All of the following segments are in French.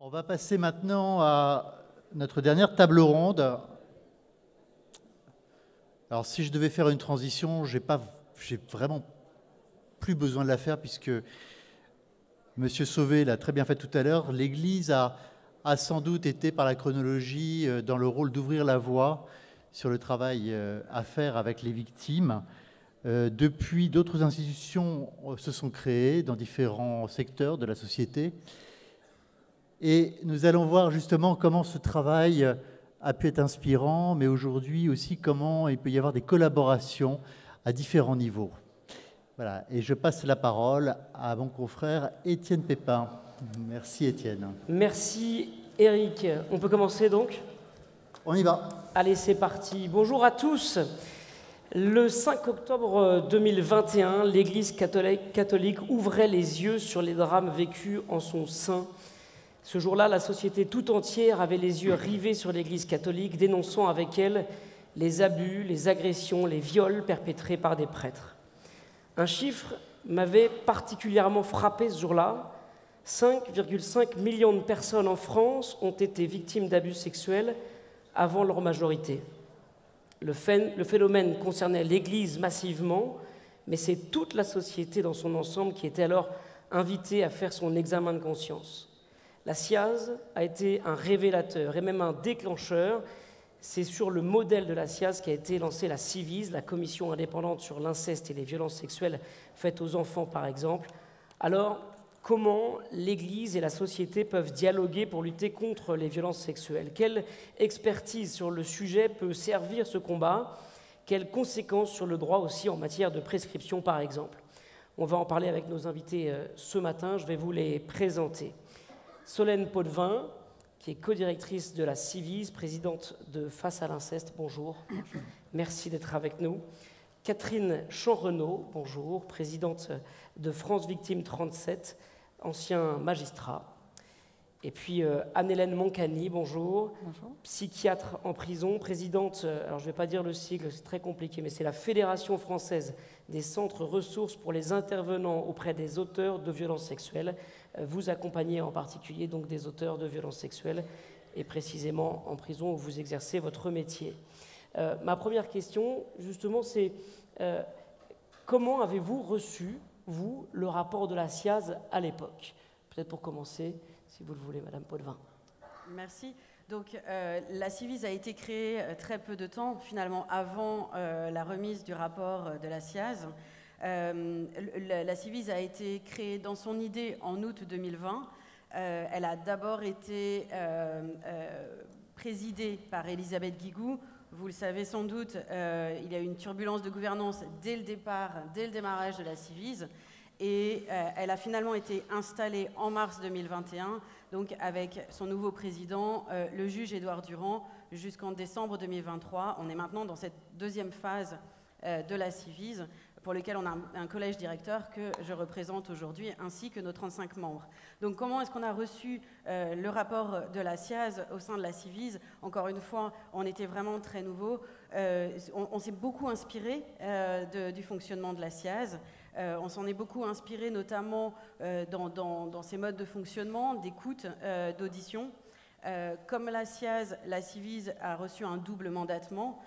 On va passer maintenant à notre dernière table ronde. Alors, si je devais faire une transition, j'ai vraiment plus besoin de la faire puisque Monsieur Sauvé l'a très bien fait tout à l'heure. L'Église a sans doute été, par la chronologie, dans le rôle d'ouvrir la voie sur le travail à faire avec les victimes. Depuis, d'autres institutions se sont créées dans différents secteurs de la société. Et nous allons voir justement comment ce travail a pu être inspirant, mais aujourd'hui aussi comment il peut y avoir des collaborations à différents niveaux. Voilà, et je passe la parole à mon confrère Étienne Pépin. Merci Étienne. Merci Eric. On peut commencer donc ? On y va. Allez, c'est parti. Bonjour à tous. Le 5 octobre 2021, l'Église catholique ouvrait les yeux sur les drames vécus en son sein. Ce jour-là, la société tout entière avait les yeux rivés sur l'Église catholique, dénonçant avec elle les abus, les agressions, les viols perpétrés par des prêtres. Un chiffre m'avait particulièrement frappé ce jour-là. 5,5 millions de personnes en France ont été victimes d'abus sexuels avant leur majorité. Le phénomène concernait l'Église massivement, mais c'est toute la société dans son ensemble qui était alors invitée à faire son examen de conscience. La SIAZ a été un révélateur et même un déclencheur. C'est sur le modèle de la SIAZ qu'a été lancée la CIVIS, la commission indépendante sur l'inceste et les violences sexuelles faites aux enfants par exemple. Alors, comment l'Église et la société peuvent dialoguer pour lutter contre les violences sexuelles? Quelle expertise sur le sujet peut servir ce combat? Quelles conséquences sur le droit aussi en matière de prescription par exemple? On va en parler avec nos invités ce matin, je vais vous les présenter. Solène Potvin, qui est co-directrice de la CIVIS, présidente de Face à l'inceste, bonjour. Merci d'être avec nous. Catherine Champ-Renaud, bonjour, présidente de France Victimes 37, ancien magistrat. Et puis Anne-Hélène Moncani, bonjour. Bonjour. Psychiatre en prison, présidente, alors je ne vais pas dire le sigle, c'est très compliqué, mais c'est la Fédération française des centres ressources pour les intervenants auprès des auteurs de violences sexuelles. Vous accompagnez en particulier donc des auteurs de violences sexuelles et précisément en prison où vous exercez votre métier. Ma première question, justement, c'est comment avez-vous reçu, vous, le rapport de la SIAZ à l'époque? Peut-être pour commencer, si vous le voulez, Madame Potvin. Merci. Donc, la CIVIS a été créée très peu de temps, finalement, avant la remise du rapport de la SIAZ. La CIVIS a été créée dans son idée en août 2020. Elle a d'abord été présidée par Elisabeth Guigou. Vous le savez sans doute, il y a eu une turbulence de gouvernance dès le démarrage de la CIVIS. Et elle a finalement été installée en mars 2021, donc avec son nouveau président, le juge Édouard Durand, jusqu'en décembre 2023. On est maintenant dans cette deuxième phase de la CIVIS, pour lequel on a un collège directeur que je représente aujourd'hui, ainsi que nos 35 membres. Donc comment est-ce qu'on a reçu le rapport de la SIAZ au sein de la CIVIS? Encore une fois, on était vraiment très nouveau. On s'est beaucoup inspiré du fonctionnement de la SIAZ. On s'en est beaucoup inspiré, notamment dans ses modes de fonctionnement, d'écoute, d'audition. Comme la SIAZ, la CIVIS a reçu un double mandatement.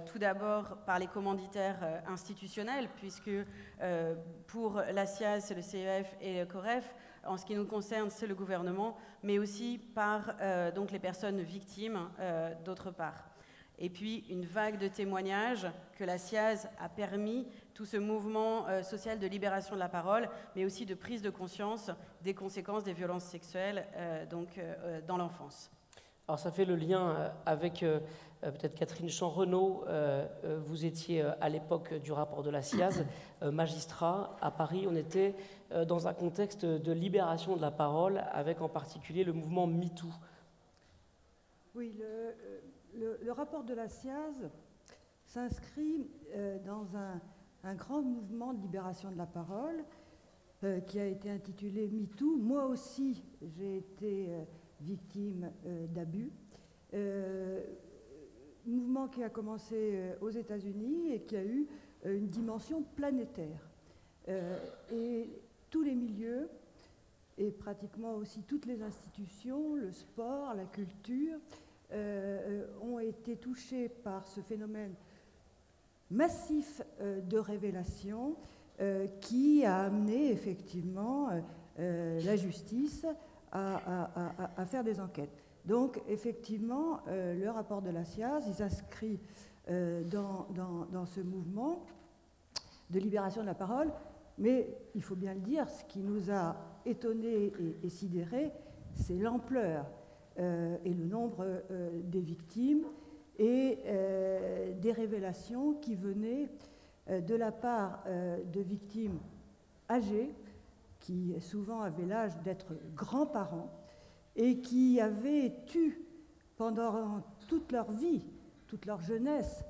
Tout d'abord par les commanditaires institutionnels, puisque pour la SIAZ, c'est le CEF et le COREF. En ce qui nous concerne, c'est le gouvernement, mais aussi par donc les personnes victimes, d'autre part. Et puis, une vague de témoignages que la SIAZ a permis, tout ce mouvement social de libération de la parole, mais aussi de prise de conscience des conséquences des violences sexuelles dans l'enfance. Alors, ça fait le lien avec peut-être Catherine Champ-Renaud. Vous étiez à l'époque du rapport de la SIAZ, magistrat à Paris. On était dans un contexte de libération de la parole, avec en particulier le mouvement MeToo. Oui, le rapport de la SIAZ s'inscrit dans un grand mouvement de libération de la parole qui a été intitulé MeToo. Moi aussi, j'ai été victime d'abus. Mouvement qui a commencé aux États-Unis et qui a eu une dimension planétaire. Et tous les milieux et pratiquement aussi toutes les institutions, le sport, la culture, ont été touchés par ce phénomène massif de révélation qui a amené effectivement la justice à faire des enquêtes. Donc effectivement, le rapport de la SIAZ, il s'inscrit dans ce mouvement de libération de la parole, mais il faut bien le dire, ce qui nous a étonnés et sidérés, c'est l'ampleur et le nombre des victimes et des révélations qui venaient de la part de victimes âgées, qui souvent avaient l'âge d'être grands-parents et qui avaient eu pendant toute leur vie, toute leur jeunesse,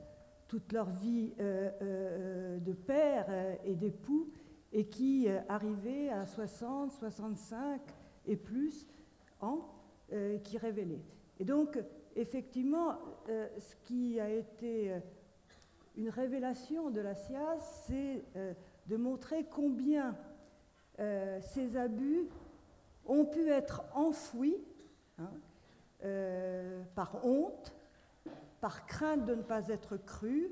toute leur vie de père et d'époux, et qui arrivaient à 60, 65 et plus ans, qui révélaient. Et donc, effectivement, ce qui a été une révélation de la SIAZ, c'est de montrer combien ces abus ont pu être enfouis par honte, par crainte de ne pas être crus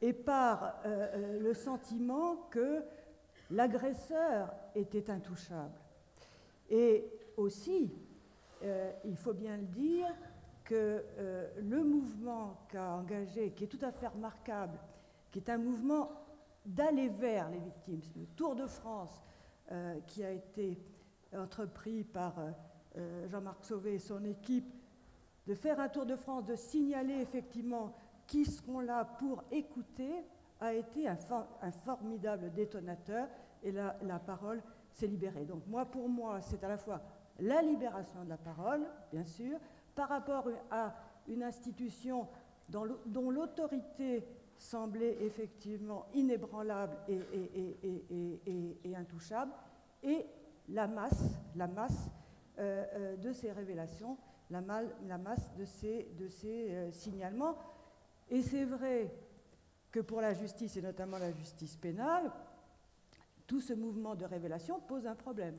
et par le sentiment que l'agresseur était intouchable. Et aussi, il faut bien le dire, que le mouvement qu'a engagé, qui est tout à fait remarquable, qui est un mouvement d'aller vers les victimes, c'est le Tour de France qui a été entrepris par Jean-Marc Sauvé et son équipe, de faire un Tour de France, de signaler effectivement qui seront là pour écouter, a été un formidable détonateur, et la parole s'est libérée. Donc pour moi, c'est à la fois la libération de la parole, bien sûr, par rapport à une institution dont l'autorité semblait effectivement inébranlable et intouchable, et la masse de ces révélations, la masse de ces signalements. Et c'est vrai que pour la justice, et notamment la justice pénale, tout ce mouvement de révélation pose un problème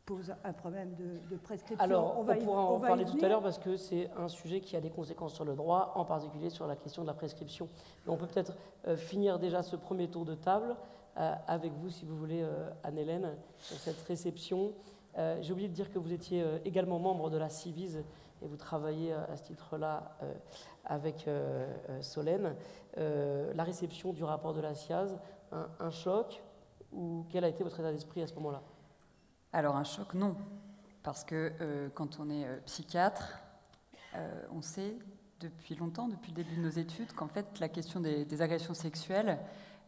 de prescription. Alors, on pourra en parler tout à l'heure parce que c'est un sujet qui a des conséquences sur le droit, en particulier sur la question de la prescription. Mais on peut peut-être finir déjà ce premier tour de table avec vous, si vous voulez, Anne-Hélène, sur cette réception. J'ai oublié de dire que vous étiez également membre de la Civise et vous travaillez à ce titre-là avec Solène. La réception du rapport de la SIAZ, un choc, ou quel a été votre état d'esprit à ce moment-là ? Alors un choc, non, parce que quand on est psychiatre, on sait depuis longtemps, depuis le début de nos études, qu'en fait la question des agressions sexuelles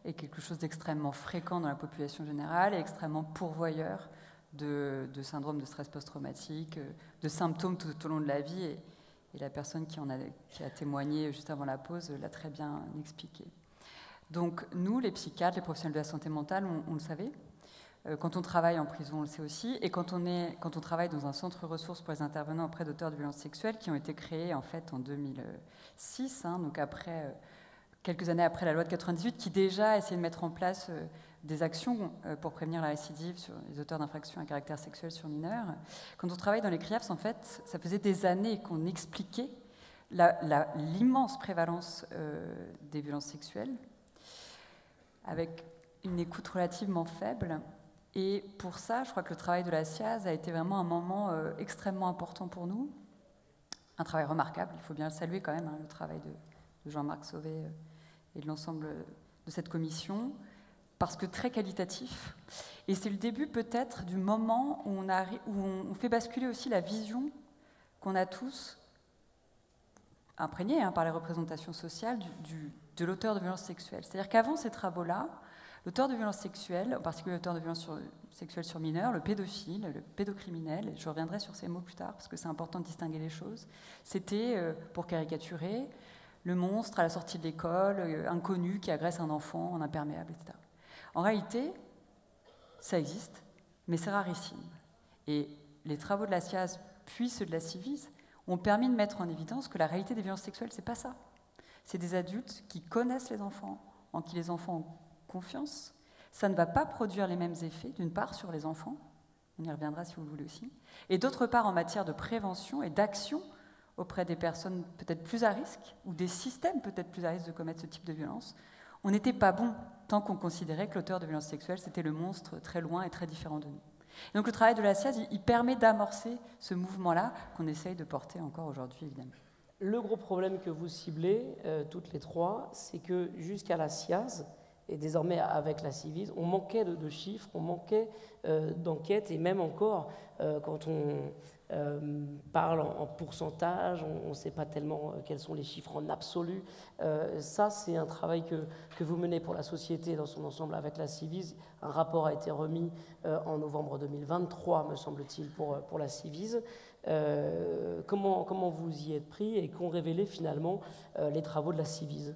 est quelque chose d'extrêmement fréquent dans la population générale et extrêmement pourvoyeur de syndrome de stress post-traumatique, de symptômes tout au long de la vie, et la personne qui a témoigné juste avant la pause l'a très bien expliqué. Donc nous, les psychiatres, les professionnels de la santé mentale, on le savait. Quand on travaille en prison, on le sait aussi, et quand on travaille dans un centre ressources pour les intervenants auprès d'auteurs de violences sexuelles qui ont été créés en fait en 2006, donc quelques années après la loi de 98, qui déjà essayait de mettre en place des actions pour prévenir la récidive sur les auteurs d'infractions à caractère sexuel sur mineurs. Quand on travaille dans les CRIAFS, en fait, ça faisait des années qu'on expliquait l'immense prévalence des violences sexuelles, avec une écoute relativement faible. Et pour ça, je crois que le travail de la SIAZ a été vraiment un moment extrêmement important pour nous. Un travail remarquable, il faut bien le saluer quand même, le travail de Jean-Marc Sauvé et de l'ensemble de cette commission, parce que très qualitatif. Et c'est le début peut-être du moment où on fait basculer aussi la vision qu'on a tous, imprégnée par les représentations sociales, de l'auteur de violences sexuelles. C'est-à-dire qu'avant ces travaux-là, l'auteur de violences sexuelles, en particulier l'auteur de violences sexuelles sur mineurs, le pédophile, le pédocriminel, et je reviendrai sur ces mots plus tard parce que c'est important de distinguer les choses, c'était, pour caricaturer, le monstre à la sortie de l'école, inconnu qui agresse un enfant en imperméable, etc. En réalité, ça existe, mais c'est rarissime. Et les travaux de la SIAZ, puis ceux de la Civise, ont permis de mettre en évidence que la réalité des violences sexuelles, c'est pas ça. C'est des adultes qui connaissent les enfants, en qui les enfants ont confiance. Ça ne va pas produire les mêmes effets, d'une part, sur les enfants, On y reviendra si vous le voulez aussi. Et d'autre part, en matière de prévention et d'action auprès des personnes peut-être plus à risque, ou des systèmes peut-être plus à risque de commettre ce type de violence, on n'était pas bon tant qu'on considérait que l'auteur de violences sexuelles, c'était le monstre très loin et très différent de nous. Et donc le travail de la SIAZ, il permet d'amorcer ce mouvement-là qu'on essaye de porter encore aujourd'hui, évidemment. Le gros problème que vous ciblez, toutes les trois, c'est que jusqu'à la SIAZ, et désormais avec la Civiz, on manquait de chiffres, on manquait d'enquêtes, et même encore, quand on parle en pourcentage, on ne sait pas tellement quels sont les chiffres en absolu. Ça, c'est un travail que vous menez pour la société dans son ensemble avec la Civiz. Un rapport a été remis en novembre 2023, me semble-t-il, pour la Civiz. Comment vous y êtes pris et qu'ont révélé finalement les travaux de la Civiz?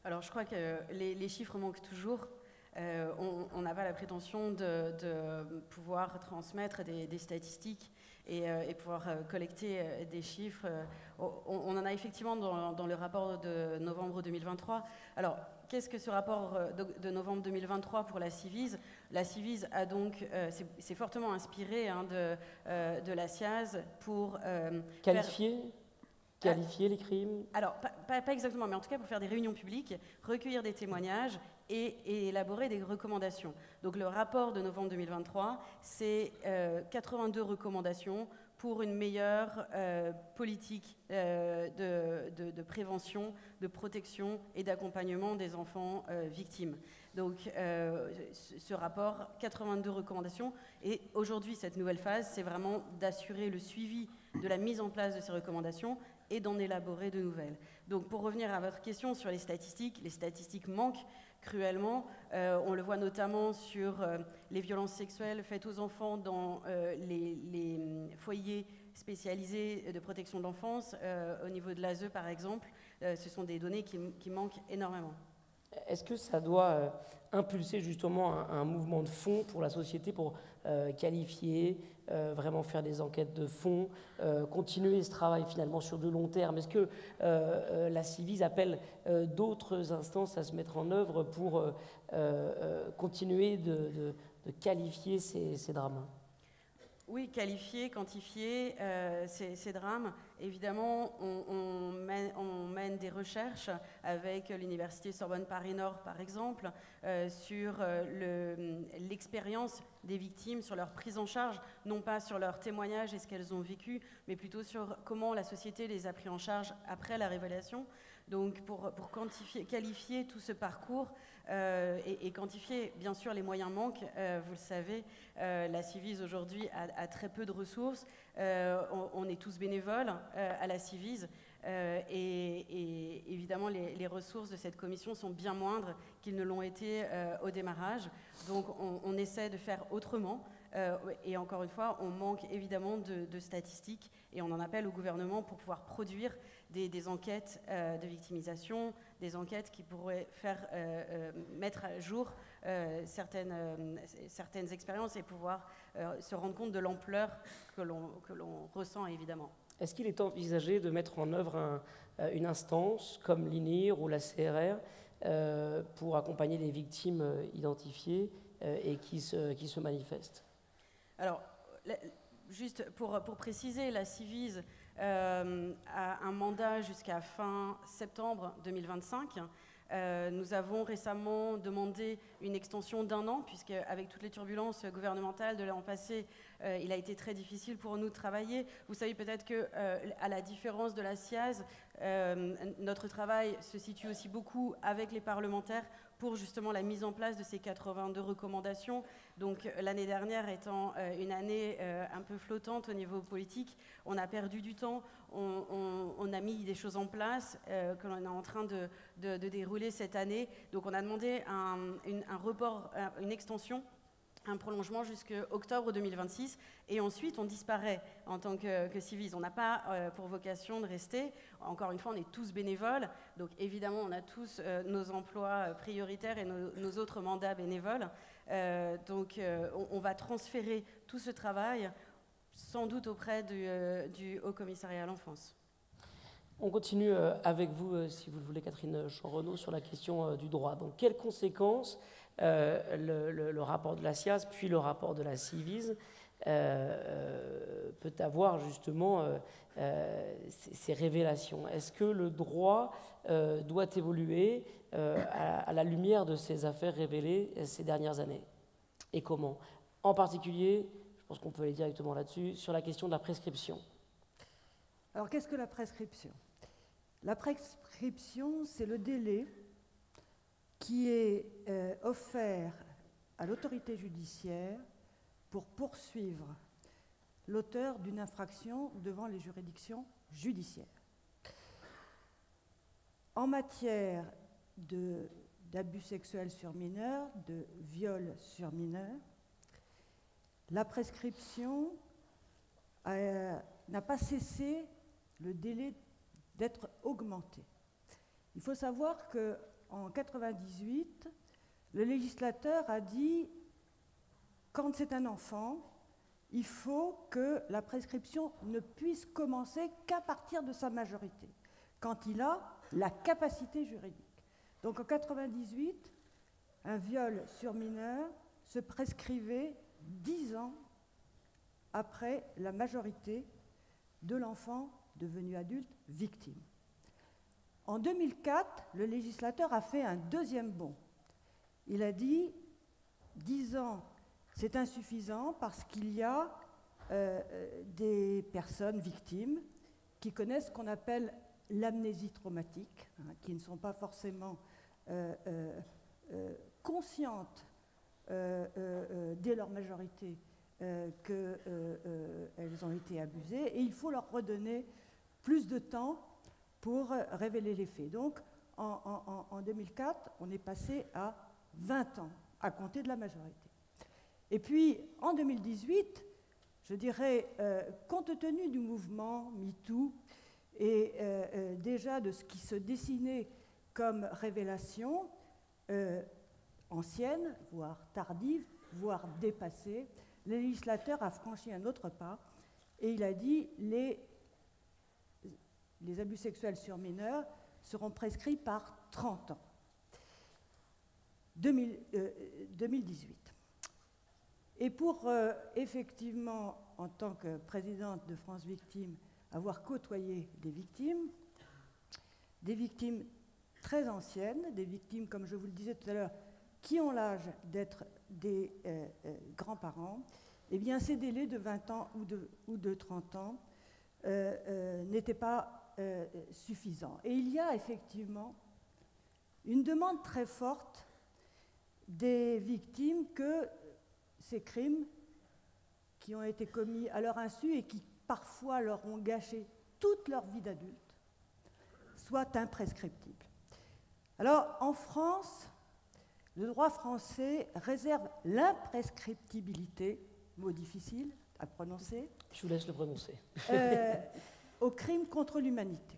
Alors, je crois que les chiffres manquent toujours. On n'a pas la prétention de pouvoir transmettre des statistiques et pouvoir collecter des chiffres. On en a effectivement dans le rapport de novembre 2023. Alors, qu'est-ce que ce rapport de novembre 2023 pour la Civiz? La Civiz a donc, c'est fortement inspiré de la SIAZ pour Qualifier les crimes? Alors, pas exactement, mais en tout cas pour faire des réunions publiques, recueillir des témoignages et élaborer des recommandations. Donc le rapport de novembre 2023, c'est 82 recommandations pour une meilleure politique de prévention, de protection et d'accompagnement des enfants victimes. Donc ce rapport, 82 recommandations, et aujourd'hui cette nouvelle phase, c'est vraiment d'assurer le suivi de la mise en place de ces recommandations et d'en élaborer de nouvelles. Donc pour revenir à votre question sur les statistiques manquent cruellement. On le voit notamment sur les violences sexuelles faites aux enfants dans les foyers spécialisés de protection de l'enfance. Au niveau de l'ASE par exemple, ce sont des données qui manquent énormément. Est-ce que ça doit impulser justement un mouvement de fond pour la société pour qualifier, vraiment faire des enquêtes de fond, continuer ce travail finalement sur de long terme? Est-ce que la Civiz appelle d'autres instances à se mettre en œuvre pour continuer de qualifier ces drames? Oui, qualifier, quantifier ces drames. Évidemment, on mène des recherches avec l'Université Sorbonne Paris-Nord, par exemple, sur l'expérience des victimes, sur leur prise en charge, non pas sur leur témoignage et ce qu'elles ont vécu, mais plutôt sur comment la société les a pris en charge après la révélation. Donc pour qualifier tout ce parcours et quantifier, bien sûr, les moyens manquent. Vous le savez, la Civiz aujourd'hui a très peu de ressources. On est tous bénévoles à la Civiz et évidemment les ressources de cette commission sont bien moindres qu'ils ne l'ont été au démarrage. Donc on essaie de faire autrement. Et encore une fois, on manque évidemment de statistiques et on en appelle au gouvernement pour pouvoir produire des enquêtes de victimisation, des enquêtes qui pourraient mettre à jour certaines expériences et pouvoir se rendre compte de l'ampleur que l'on ressent évidemment. Est-ce qu'il est envisagé de mettre en œuvre une instance comme l'INIR ou la CRR pour accompagner les victimes identifiées et qui se manifestent? Alors, juste pour préciser, la Civiz a un mandat jusqu'à fin septembre 2025. Nous avons récemment demandé une extension d'1 an, puisque avec toutes les turbulences gouvernementales de l'an passé, il a été très difficile pour nous de travailler. Vous savez peut-être qu'à la différence de la SIAZ, notre travail se situe aussi beaucoup avec les parlementaires pour justement la mise en place de ces 82 recommandations. Donc l'année dernière étant une année un peu flottante au niveau politique, on a perdu du temps, on a mis des choses en place que l'on est en train de dérouler cette année. Donc on a demandé un report, une extension, un prolongement jusqu'à octobre 2026 et ensuite on disparaît en tant que Civiz. On n'a pas pour vocation de rester. Encore une fois, on est tous bénévoles, donc évidemment on a tous nos emplois prioritaires et nos autres mandats bénévoles. Donc on va transférer tout ce travail sans doute auprès du Haut Commissariat à l'enfance. On continue avec vous, si vous le voulez, Catherine Chanrenaud, sur la question du droit. Donc quelles conséquences le rapport de la SIAZ puis le rapport de la Civiz peut avoir justement ces révélations. Est-ce que le droit doit évoluer à la lumière de ces affaires révélées ces dernières années? Et comment? En particulier, je pense qu'on peut aller directement là-dessus, sur la question de la prescription. Alors, qu'est-ce que la prescription? La prescription, c'est le délai qui est offert à l'autorité judiciaire pour poursuivre l'auteur d'une infraction devant les juridictions judiciaires. En matière d'abus sexuels sur mineurs, de viol sur mineurs, la prescription n'a pas cessé le délai d'être augmenté. Il faut savoir qu'en 1998, le législateur a dit quand c'est un enfant, il faut que la prescription ne puisse commencer qu'à partir de sa majorité, quand il a la capacité juridique. Donc en 1998, un viol sur mineur se prescrivait 10 ans après la majorité de l'enfant devenu adulte victime. En 2004, le législateur a fait un deuxième bond. Il a dit 10 ans, c'est insuffisant parce qu'il y a des personnes victimes qui connaissent ce qu'on appelle l'amnésie traumatique, qui ne sont pas forcément conscientes dès leur majorité qu'elles ont été abusées, et il faut leur redonner plus de temps pour révéler les faits. Donc, en 2004, on est passé à 20 ans, à compter de la majorité. Et puis, en 2018, je dirais, compte tenu du mouvement MeToo et déjà de ce qui se dessinait comme révélation ancienne, voire tardive, voire dépassée, le législateur a franchi un autre pas et il a dit les abus sexuels sur mineurs seront prescrits par 30 ans. 2018. Et pour effectivement, en tant que présidente de France Victimes, avoir côtoyé des victimes très anciennes, des victimes, comme je vous le disais tout à l'heure, qui ont l'âge d'être des grands-parents, eh bien ces délais de 20 ans ou de 30 ans n'étaient pas suffisants. Et il y a effectivement une demande très forte des victimes que ces crimes qui ont été commis à leur insu et qui parfois leur ont gâché toute leur vie d'adulte soient imprescriptibles. Alors, en France, le droit français réserve l'imprescriptibilité, mot difficile à prononcer, je vous laisse le prononcer, aux crimes contre l'humanité.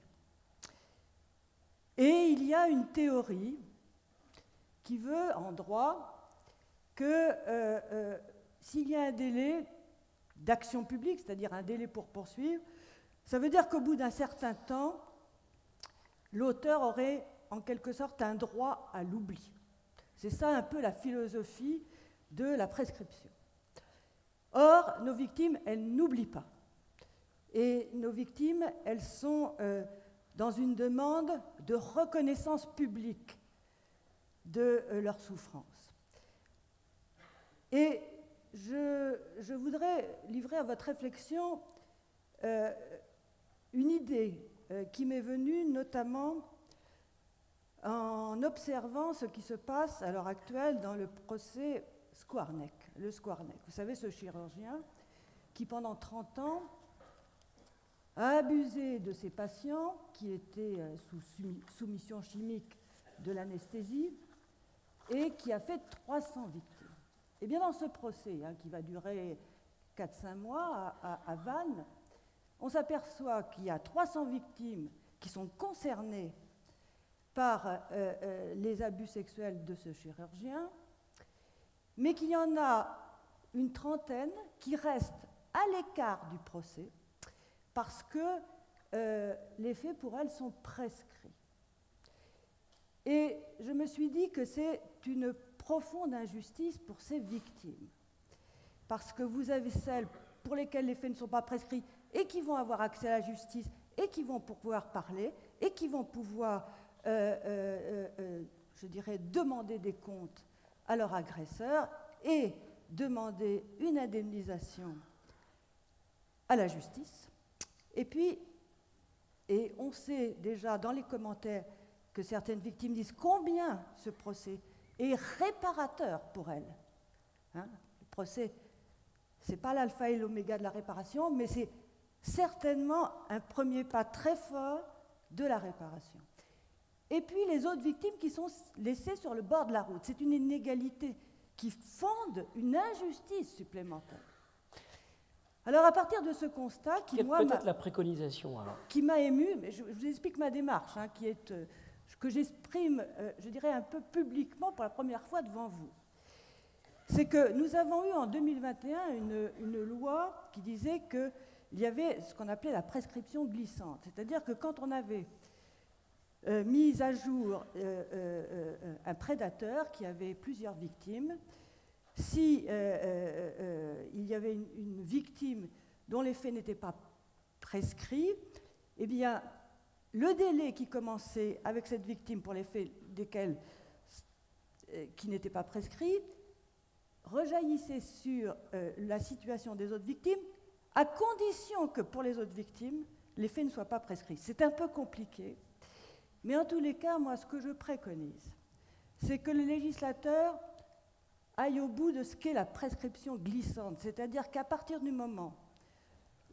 Et il y a une théorie qui veut, en droit, que s'il y a un délai d'action publique, c'est-à-dire un délai pour poursuivre, ça veut dire qu'au bout d'un certain temps, l'auteur aurait en quelque sorte un droit à l'oubli. C'est ça un peu la philosophie de la prescription. Or, nos victimes, elles n'oublient pas. Et nos victimes, elles sont dans une demande de reconnaissance publique de leur souffrance. Et je voudrais livrer à votre réflexion une idée qui m'est venue notamment en observant ce qui se passe à l'heure actuelle dans le procès Skwarnek, le Skwarnek. Vous savez, ce chirurgien qui, pendant 30 ans, a abusé de ses patients qui étaient sous soumission chimique de l'anesthésie et qui a fait 300 victimes. Et bien dans ce procès, qui va durer 4-5 mois à Vannes, on s'aperçoit qu'il y a 300 victimes qui sont concernées par les abus sexuels de ce chirurgien, mais qu'il y en a une trentaine qui restent à l'écart du procès parce que les faits pour elles sont prescrits. Et je me suis dit que c'est une profonde injustice pour ces victimes. parce que vous avez celles pour lesquelles les faits ne sont pas prescrits et qui vont avoir accès à la justice et qui vont pouvoir parler et qui vont pouvoir, je dirais, demander des comptes à leur agresseur et demander une indemnisation à la justice. Et puis, et on sait déjà dans les commentaires que certaines victimes disent combien ce procès est réparateur pour elles. Hein, le procès, ce n'est pas l'alpha et l'oméga de la réparation, mais c'est certainement un premier pas très fort de la réparation. Et puis les autres victimes qui sont laissées sur le bord de la route. C'est une inégalité qui fonde une injustice supplémentaire. Alors à partir de ce constat, qui moi peut-être la préconisation alors. Qui m'a ému, mais je vous explique ma démarche, hein, qui est que j'exprime, je dirais un peu publiquement pour la première fois devant vous. C'est que nous avons eu en 2021 une loi qui disait qu'il y avait ce qu'on appelait la prescription glissante, c'est-à-dire que quand on avait mis à jour un prédateur qui avait plusieurs victimes, si il y avait une victime dont les faits n'étaient pas prescrits, eh bien, le délai qui commençait avec cette victime pour les faits qui n'étaient pas prescrits rejaillissait sur la situation des autres victimes, à condition que pour les autres victimes, les faits ne soient pas prescrits. C'est un peu compliqué, mais en tous les cas, moi, ce que je préconise, c'est que le législateur aille au bout de ce qu'est la prescription glissante, c'est-à-dire qu'à partir du moment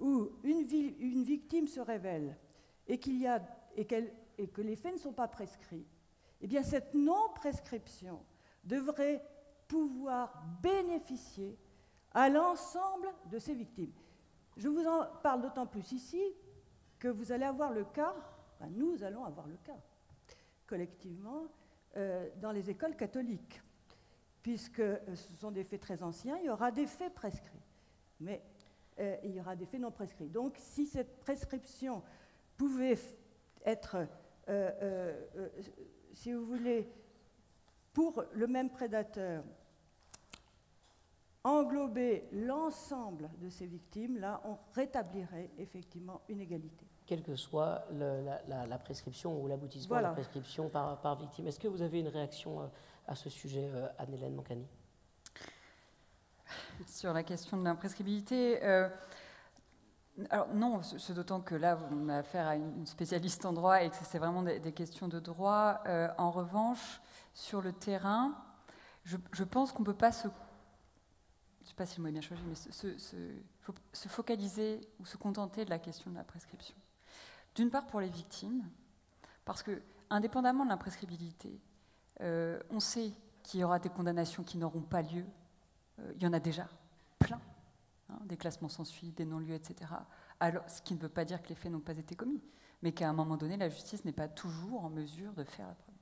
où une victime se révèle et que les faits ne sont pas prescrits, eh bien cette non-prescription devrait pouvoir bénéficier à l'ensemble de ces victimes. Je vous en parle d'autant plus ici que vous allez avoir le cas, enfin, nous allons avoir le cas, collectivement, dans les écoles catholiques, puisque ce sont des faits très anciens, il y aura des faits prescrits, mais il y aura des faits non prescrits. Donc, si cette prescription pouvait être, si vous voulez, pour le même prédateur, englober l'ensemble de ces victimes, là, on rétablirait effectivement une égalité. Quelle que soit la prescription ou l'aboutissement Voilà. de la prescription par victime. Est-ce que vous avez une réaction à ce sujet, Anne-Hélène Mancani? Sur la question de l'imprescriptibilité, alors non, c'est d'autant que là, on a affaire à une spécialiste en droit et que c'est vraiment des questions de droit. En revanche, sur le terrain, je pense qu'on ne peut pas se... Je ne sais pas si le mot est bien choisi, mais se focaliser ou se contenter de la question de la prescription. D'une part pour les victimes, parce que, indépendamment de l'imprescriptibilité, on sait qu'il y aura des condamnations qui n'auront pas lieu. Il y en a déjà plein, hein, des classements sans suite, des non-lieux, etc. Alors, ce qui ne veut pas dire que les faits n'ont pas été commis, mais qu'à un moment donné, la justice n'est pas toujours en mesure de faire la preuve.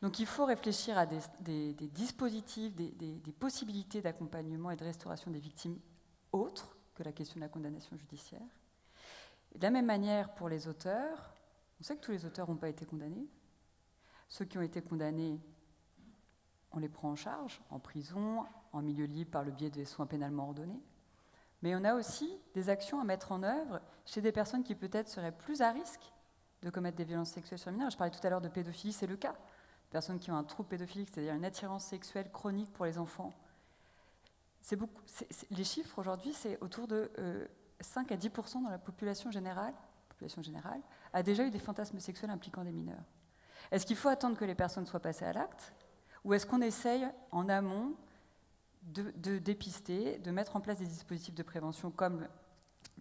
Donc il faut réfléchir à des dispositifs, des possibilités d'accompagnement et de restauration des victimes autres que la question de la condamnation judiciaire. Et de la même manière, pour les auteurs, on sait que tous les auteurs n'ont pas été condamnés. Ceux qui ont été condamnés, on les prend en charge, en prison, en milieu libre, par le biais des soins pénalement ordonnés. Mais on a aussi des actions à mettre en œuvre chez des personnes qui peut-être seraient plus à risque de commettre des violences sexuelles sur les mineurs. Je parlais tout à l'heure de pédophilie, c'est le cas. Personnes qui ont un trouble pédophilique, c'est-à-dire une attirance sexuelle chronique pour les enfants. Les chiffres aujourd'hui, c'est autour de 5 à 10% dans la population générale a déjà eu des fantasmes sexuels impliquant des mineurs. Est-ce qu'il faut attendre que les personnes soient passées à l'acte, ou est-ce qu'on essaye en amont de dépister, de mettre en place des dispositifs de prévention comme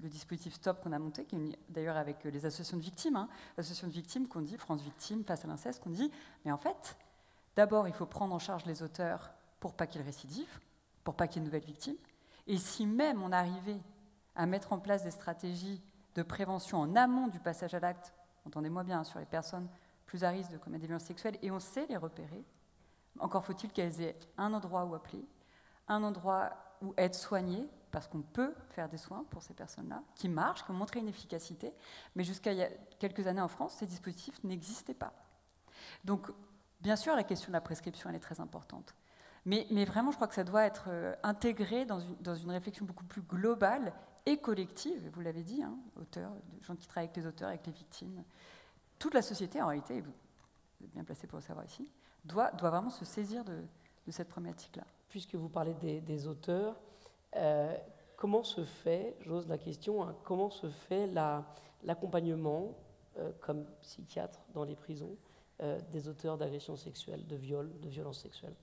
le dispositif STOP qu'on a monté, qui est d'ailleurs avec les associations de victimes, hein, l'association de victimes qu'on dit, France Victimes, Face à l'inceste, qu'on dit, mais en fait, d'abord, il faut prendre en charge les auteurs pour pas qu'ils récidivent, pour pas qu'il y ait de nouvelles victimes, et si même on arrivait à mettre en place des stratégies de prévention en amont du passage à l'acte, entendez-moi bien, sur les personnes plus à risque de commettre des violences sexuelles, et on sait les repérer, encore faut-il qu'elles aient un endroit où appeler, un endroit où être soignées, parce qu'on peut faire des soins pour ces personnes-là, qui marchent, qui ont montré une efficacité, mais jusqu'à il y a quelques années en France, ces dispositifs n'existaient pas. Donc, bien sûr, la question de la prescription, elle est très importante. Mais vraiment, je crois que ça doit être intégré dans une réflexion beaucoup plus globale et collective, vous l'avez dit, hein, auteurs, gens qui travaillent avec les auteurs, avec les victimes. Toute la société, en réalité, et vous êtes bien placé pour le savoir ici, doit vraiment se saisir de cette problématique-là. Puisque vous parlez des auteurs, comment se fait, j'ose la question, hein, comment se fait l'accompagnement, comme psychiatre dans les prisons, des auteurs d'agressions sexuelles, de viols, de violences sexuelles?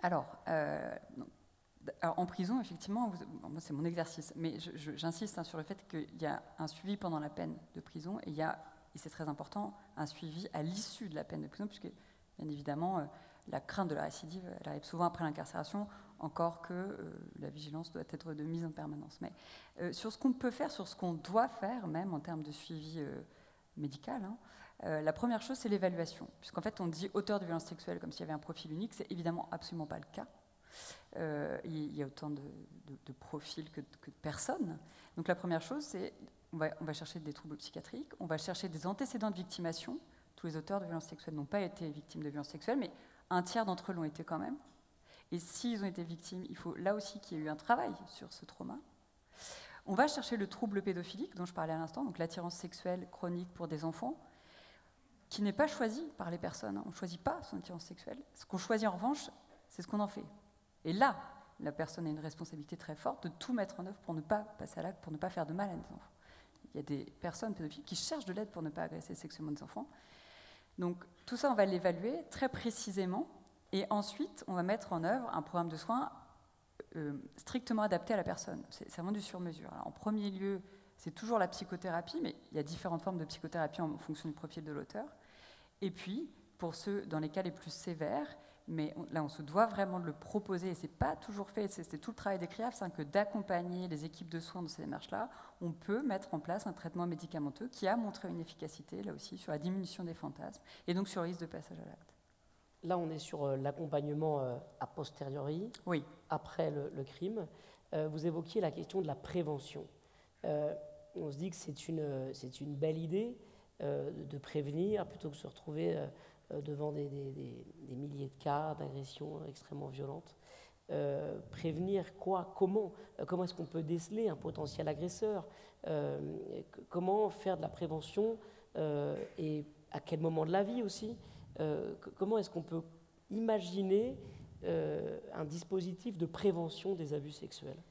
Alors, en prison, effectivement, moi c'est mon exercice, mais j'insiste sur le fait qu'il y a un suivi pendant la peine de prison et il y a, et c'est très important, un suivi à l'issue de la peine de prison, puisque bien évidemment la crainte de la récidive, elle arrive souvent après l'incarcération, encore que la vigilance doit être de mise en permanence. Mais sur ce qu'on peut faire, sur ce qu'on doit faire, même en termes de suivi médical, hein, la première chose, c'est l'évaluation. Puisqu'en fait, on dit auteur de violences sexuelles comme s'il y avait un profil unique. C'est évidemment absolument pas le cas. Il y a autant de profils que de personnes. Donc la première chose, c'est on va chercher des troubles psychiatriques, on va chercher des antécédents de victimation. Tous les auteurs de violences sexuelles n'ont pas été victimes de violences sexuelles, mais un tiers d'entre eux l'ont été quand même. Et s'ils ont été victimes, il faut là aussi qu'il y ait eu un travail sur ce trauma. On va chercher le trouble pédophilique dont je parlais à l'instant, donc l'attirance sexuelle chronique pour des enfants, qui n'est pas choisi par les personnes. On ne choisit pas son attirance sexuelle. Ce qu'on choisit en revanche, c'est ce qu'on en fait. Et là, la personne a une responsabilité très forte de tout mettre en œuvre pour ne pas passer à l'acte, pour ne pas faire de mal à des enfants. Il y a des personnes pédophiles qui cherchent de l'aide pour ne pas agresser sexuellement des enfants. Donc tout ça, on va l'évaluer très précisément. Et ensuite, on va mettre en œuvre un programme de soins strictement adapté à la personne. C'est vraiment du sur-mesure. En premier lieu, c'est toujours la psychothérapie, mais il y a différentes formes de psychothérapie en fonction du profil de l'auteur. Et puis, pour ceux dans les cas les plus sévères, mais là on se doit vraiment de le proposer, et ce n'est pas toujours fait, c'est tout le travail des CRIAF, que d'accompagner les équipes de soins dans ces démarches-là, on peut mettre en place un traitement médicamenteux qui a montré une efficacité, là aussi, sur la diminution des fantasmes, et donc sur le risque de passage à l'acte. Là, on est sur l'accompagnement a posteriori, oui. Après le crime. Vous évoquiez la question de la prévention. On se dit que c'est une belle idée de prévenir plutôt que de se retrouver devant des milliers de cas d'agressions extrêmement violentes. Prévenir quoi? Comment est-ce qu'on peut déceler un potentiel agresseur? Comment faire de la prévention et à quel moment de la vie aussi? Comment est-ce qu'on peut imaginer un dispositif de prévention des abus sexuels?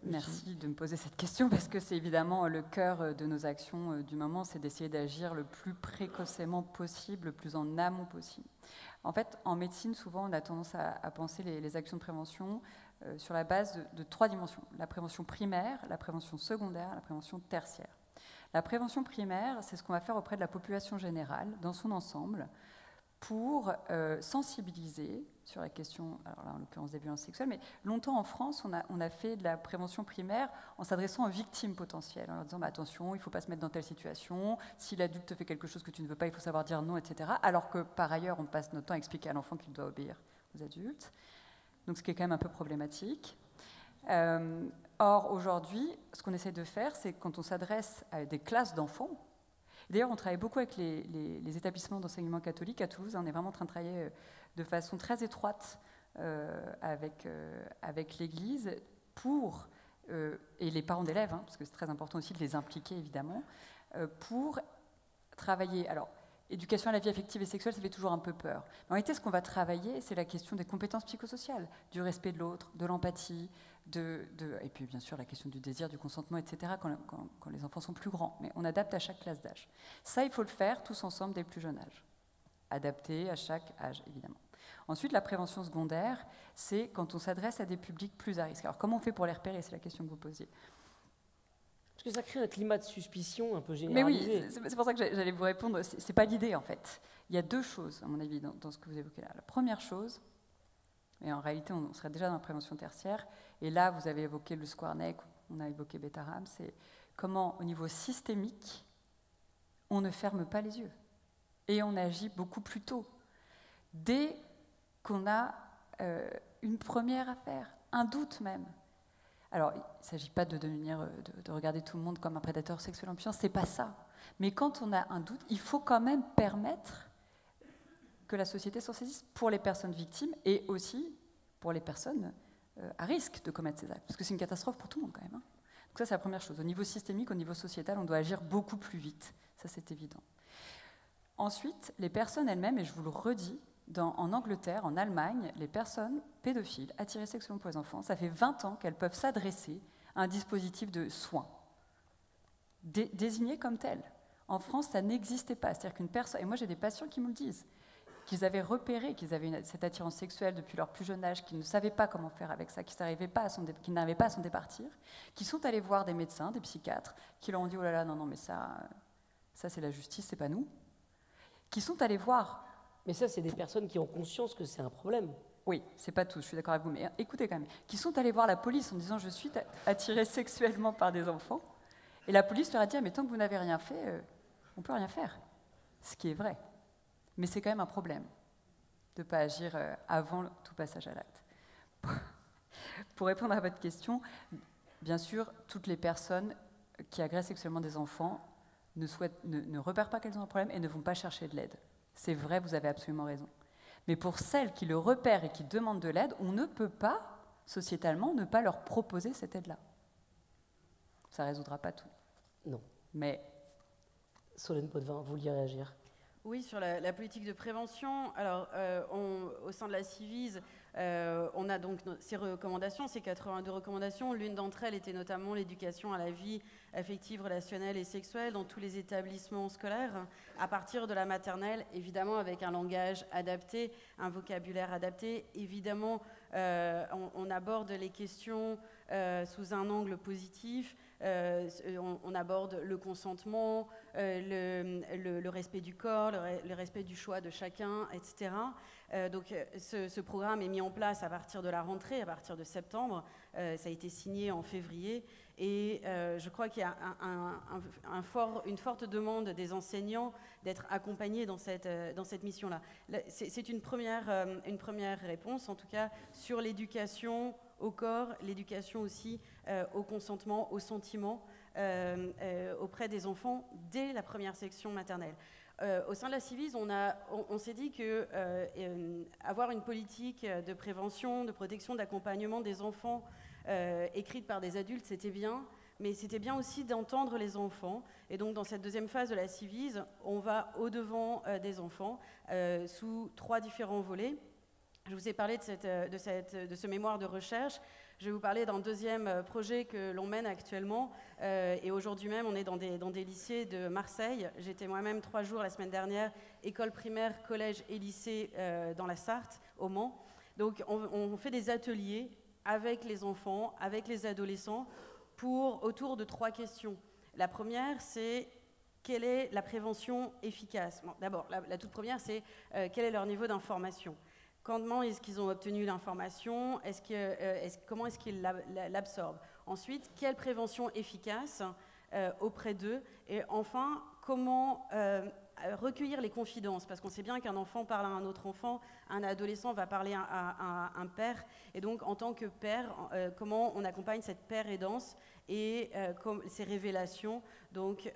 Merci de me poser cette question parce que c'est évidemment le cœur de nos actions du moment, c'est d'essayer d'agir le plus précocement possible, le plus en amont possible. En fait, en médecine, souvent, on a tendance à penser les actions de prévention sur la base de 3 dimensions. La prévention primaire, la prévention secondaire, la prévention tertiaire. La prévention primaire, c'est ce qu'on va faire auprès de la population générale, dans son ensemble, pour sensibiliser sur la question, alors là en l'occurrence des violences sexuelles, mais longtemps en France, on a fait de la prévention primaire en s'adressant aux victimes potentielles, en leur disant attention, il ne faut pas se mettre dans telle situation, si l'adulte fait quelque chose que tu ne veux pas, il faut savoir dire non, etc. Alors que par ailleurs, on passe notre temps à expliquer à l'enfant qu'il doit obéir aux adultes. Donc ce qui est quand même un peu problématique. Or, aujourd'hui, ce qu'on essaie de faire, c'est quand on s'adresse à des classes d'enfants. D'ailleurs, on travaille beaucoup avec les établissements d'enseignement catholique à Toulouse. On est vraiment en train de travailler de façon très étroite avec l'Église pour, et les parents d'élèves, parce que c'est très important aussi de les impliquer, évidemment, pour travailler. Alors, éducation à la vie affective et sexuelle, ça fait toujours un peu peur. Mais en réalité, ce qu'on va travailler, c'est la question des compétences psychosociales, du respect de l'autre, de l'empathie, et puis bien sûr la question du désir, du consentement, etc., quand les enfants sont plus grands. Mais on adapte à chaque classe d'âge. Ça, il faut le faire tous ensemble dès le plus jeune âge. Adapté à chaque âge, évidemment. Ensuite, la prévention secondaire, c'est quand on s'adresse à des publics plus à risque. Alors, comment on fait pour les repérer? C'est la question que vous posiez. Parce que ça crée un climat de suspicion un peu généralisé. Mais oui, c'est pour ça que j'allais vous répondre. C'est pas l'idée, en fait. Il y a 2 choses, à mon avis, dans ce que vous évoquez là. La première chose, et en réalité, on serait déjà dans la prévention tertiaire, et là, vous avez évoqué le Squarneck, on a évoqué Betaram, c'est comment, au niveau systémique, on ne ferme pas les yeux. Et on agit beaucoup plus tôt. Dès qu'on a une première affaire, un doute même. Alors, il ne s'agit pas de regarder tout le monde comme un prédateur sexuel en puissance, c'est pas ça. Mais quand on a un doute, il faut quand même permettre que la société s'en saisisse pour les personnes victimes et aussi pour les personnes à risque de commettre ces actes. Parce que c'est une catastrophe pour tout le monde quand même. Donc ça, c'est la première chose. Au niveau systémique, au niveau sociétal, on doit agir beaucoup plus vite. Ça, c'est évident. Ensuite, les personnes elles-mêmes, et je vous le redis, en Angleterre, en Allemagne, les personnes pédophiles attirées sexuellement pour les enfants, ça fait 20 ans qu'elles peuvent s'adresser à un dispositif de soins, désigné comme tel. En France, ça n'existait pas. C'est-à-dire qu'une personne, et moi j'ai des patients qui me le disent, qu'ils avaient repéré qu'ils avaient cette attirance sexuelle depuis leur plus jeune âge, qu'ils ne savaient pas comment faire avec ça, qu'ils n'arrivaient pas à s'en départir, qui sont allés voir des médecins, des psychiatres, qui leur ont dit « Oh là là, non, mais ça c'est la justice, c'est pas nous », qui sont allés voir... Mais ça, c'est des personnes qui ont conscience que c'est un problème. Oui, c'est pas tous, je suis d'accord avec vous, mais écoutez quand même, qui sont allés voir la police en disant « Je suis attiré sexuellement par des enfants », et la police leur a dit « Mais tant que vous n'avez rien fait, on peut rien faire », ce qui est vrai. Mais c'est quand même un problème de ne pas agir avant tout passage à l'acte. Pour répondre à votre question, bien sûr, toutes les personnes qui agressent sexuellement des enfants ne repèrent pas qu'elles ont un problème et ne vont pas chercher de l'aide. C'est vrai, vous avez absolument raison. Mais pour celles qui le repèrent et qui demandent de l'aide, on ne peut pas, sociétalement, ne pas leur proposer cette aide-là. Ça ne résoudra pas tout. Non. Mais... Solène Potvin, vous vouliez réagir? Oui, sur la politique de prévention. Alors, au sein de la Civise, on a donc ces recommandations, ces 82 recommandations. L'une d'entre elles était notamment l'éducation à la vie affective, relationnelle et sexuelle dans tous les établissements scolaires, à partir de la maternelle, évidemment avec un langage adapté, un vocabulaire adapté. Évidemment, on aborde les questions sous un angle positif. On aborde le consentement, le respect du corps, le respect du choix de chacun, etc. Donc ce programme est mis en place à partir de la rentrée, à partir de septembre. Ça a été signé en février. Et je crois qu'il y a une forte demande des enseignants d'être accompagnés dans cette mission-là. C'est une première réponse, en tout cas, sur l'éducation au corps, l'éducation aussi au consentement, au sentiment auprès des enfants dès la première section maternelle. Au sein de la Civise, on s'est dit que avoir une politique de prévention, de protection, d'accompagnement des enfants écrite par des adultes, c'était bien, mais c'était bien aussi d'entendre les enfants. Et donc, dans cette deuxième phase de la Civise, on va au-devant des enfants sous 3 différents volets. Je vous ai parlé de ce mémoire de recherche. Je vais vous parler d'un deuxième projet que l'on mène actuellement. Et aujourd'hui même, on est dans des lycées de Marseille. J'étais moi-même 3 jours la semaine dernière, école primaire, collège et lycée dans la Sarthe, au Mans. Donc, on fait des ateliers avec les enfants, avec les adolescents, autour de 3 questions. La première, c'est quelle est la prévention efficace? Bon, d'abord, la toute première, c'est quel est leur niveau d'information? Comment est-ce qu'ils ont obtenu l'information? Comment est-ce qu'ils l'absorbent? Ensuite, quelle prévention efficace auprès d'eux? Et enfin, comment recueillir les confidences? Parce qu'on sait bien qu'un enfant parle à un autre enfant, un adolescent va parler à un père. Et donc, en tant que père, comment on accompagne cette père-aidance et ces révélations? Donc,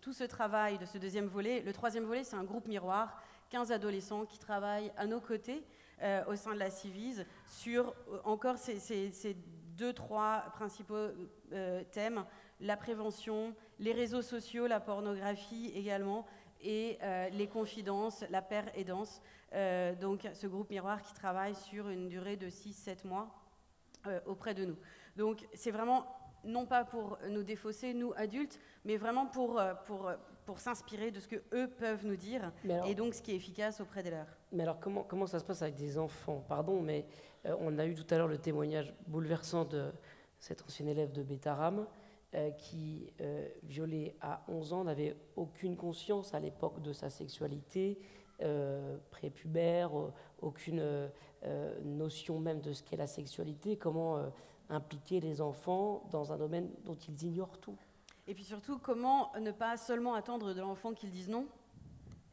tout ce travail de ce deuxième volet. Le troisième volet, c'est un groupe miroir, 15 adolescents qui travaillent à nos côtés au sein de la Civise sur encore ces 2-3 principaux thèmes, la prévention, les réseaux sociaux, la pornographie également, et les confidences, la père-aidance. Donc ce groupe miroir qui travaille sur une durée de 6-7 mois auprès de nous. Donc c'est vraiment, non pas pour nous défausser, nous adultes, mais vraiment pour s'inspirer de ce qu'eux peuvent nous dire, alors, et donc ce qui est efficace auprès des leurs. Mais alors comment ça se passe avec des enfants? Pardon, mais on a eu tout à l'heure le témoignage bouleversant de cet ancien élève de Bétarame qui, violé à 11 ans, n'avait aucune conscience à l'époque de sa sexualité, prépubère, aucune notion même de ce qu'est la sexualité. Comment impliquer les enfants dans un domaine dont ils ignorent tout? Et puis surtout, comment ne pas seulement attendre de l'enfant qu'il dise non,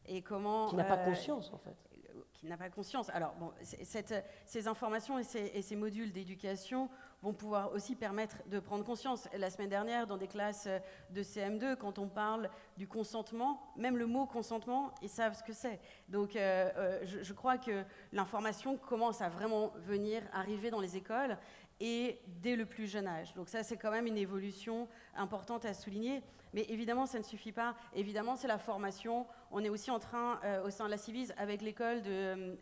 et comment... Qui n'a pas conscience, en fait. n'a pas conscience. Alors, bon, ces informations et ces modules d'éducation vont pouvoir aussi permettre de prendre conscience. La semaine dernière, dans des classes de CM2, quand on parle du consentement, même le mot consentement, ils savent ce que c'est. Donc, je crois que l'information commence à vraiment venir arriver dans les écoles et dès le plus jeune âge. Donc ça, c'est quand même une évolution importante à souligner. Mais évidemment, ça ne suffit pas. Évidemment, c'est la formation. On est aussi en train, au sein de la Civise, avec l'école de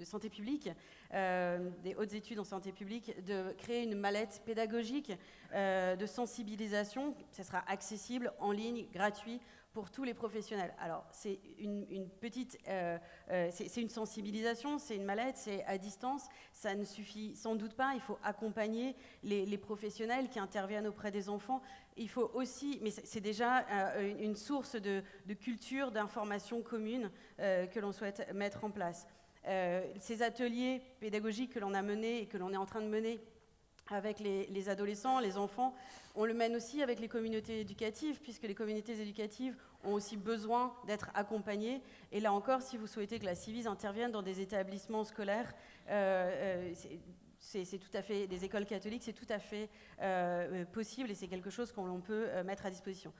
santé publique, des hautes études en santé publique, de créer une mallette pédagogique de sensibilisation. Ça sera accessible, en ligne, gratuit, pour tous les professionnels. Alors, c'est c'est une sensibilisation, c'est une mallette, c'est à distance, ça ne suffit sans doute pas, il faut accompagner les professionnels qui interviennent auprès des enfants. Il faut aussi, mais c'est déjà une source de culture, d'information commune que l'on souhaite mettre en place. Ces ateliers pédagogiques que l'on a menés et que l'on est en train de mener avec les adolescents, les enfants, on le mène aussi avec les communautés éducatives, puisque les communautés éducatives ont aussi besoin d'être accompagnées. Et là encore, si vous souhaitez que la Civise intervienne dans des établissements scolaires, c'est tout à fait, des écoles catholiques, c'est tout à fait possible et c'est quelque chose qu'on peut mettre à disposition.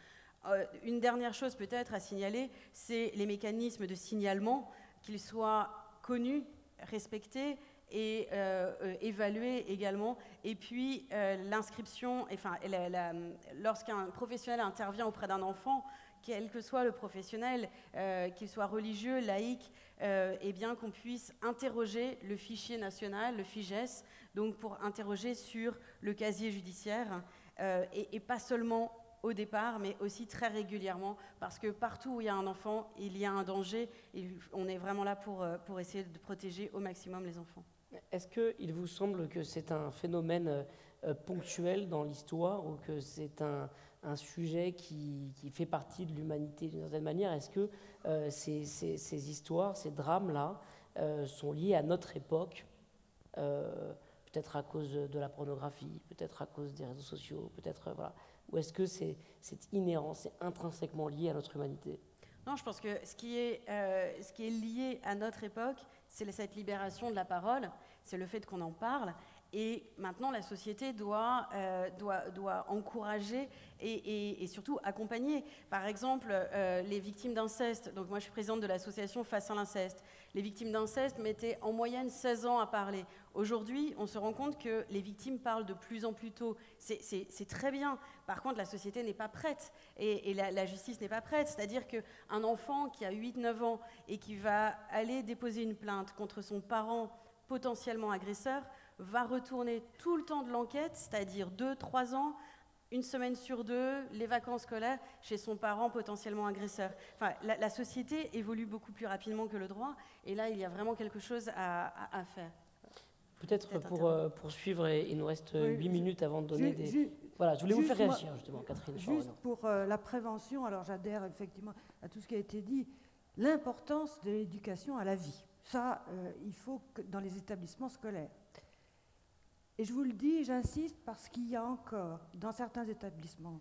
Une dernière chose peut-être à signaler, c'est les mécanismes de signalement, qu'ils soient connus, respectés, et évaluer également. Et puis l'inscription, enfin, lorsqu'un professionnel intervient auprès d'un enfant, quel que soit le professionnel, qu'il soit religieux, laïque, eh bien qu'on puisse interroger le fichier national, le FIGES, donc pour interroger sur le casier judiciaire, et pas seulement au départ, mais aussi très régulièrement, parce que partout où il y a un enfant, il y a un danger, et on est vraiment là pour essayer de protéger au maximum les enfants. Est-ce qu'il vous semble que c'est un phénomène ponctuel dans l'histoire ou que c'est un sujet qui fait partie de l'humanité d'une certaine manière? Est-ce que ces histoires, ces drames-là sont liés à notre époque, peut-être à cause de la pornographie, peut-être à cause des réseaux sociaux, peut-être voilà, ou est-ce que c'est inhérent, c'est intrinsèquement lié à notre humanité? Non, je pense que ce qui est lié à notre époque, c'est cette libération de la parole, c'est le fait qu'on en parle. Et maintenant, la société doit encourager et surtout accompagner. Par exemple, les victimes d'inceste. Donc moi, je suis présidente de l'association Face à l'inceste. Les victimes d'inceste mettaient en moyenne 16 ans à parler. Aujourd'hui, on se rend compte que les victimes parlent de plus en plus tôt. C'est très bien. Par contre, la société n'est pas prête et la justice n'est pas prête. C'est-à-dire qu'un enfant qui a 8-9 ans et qui va aller déposer une plainte contre son parent potentiellement agresseur va retourner tout le temps de l'enquête, c'est-à-dire 2-3 ans, une semaine sur 2, les vacances scolaires, chez son parent potentiellement agresseur. Enfin, la société évolue beaucoup plus rapidement que le droit, et là, il y a vraiment quelque chose à faire. Peut-être pour poursuivre, il nous reste 8 minutes avant de donner des... Voilà, je voulais vous faire réagir, justement, Catherine. Juste pour la prévention, alors j'adhère effectivement à tout ce qui a été dit, l'importance de l'éducation à la vie. Ça, il faut que dans les établissements scolaires. Et je vous le dis, j'insiste, parce qu'il y a encore, dans certains établissements,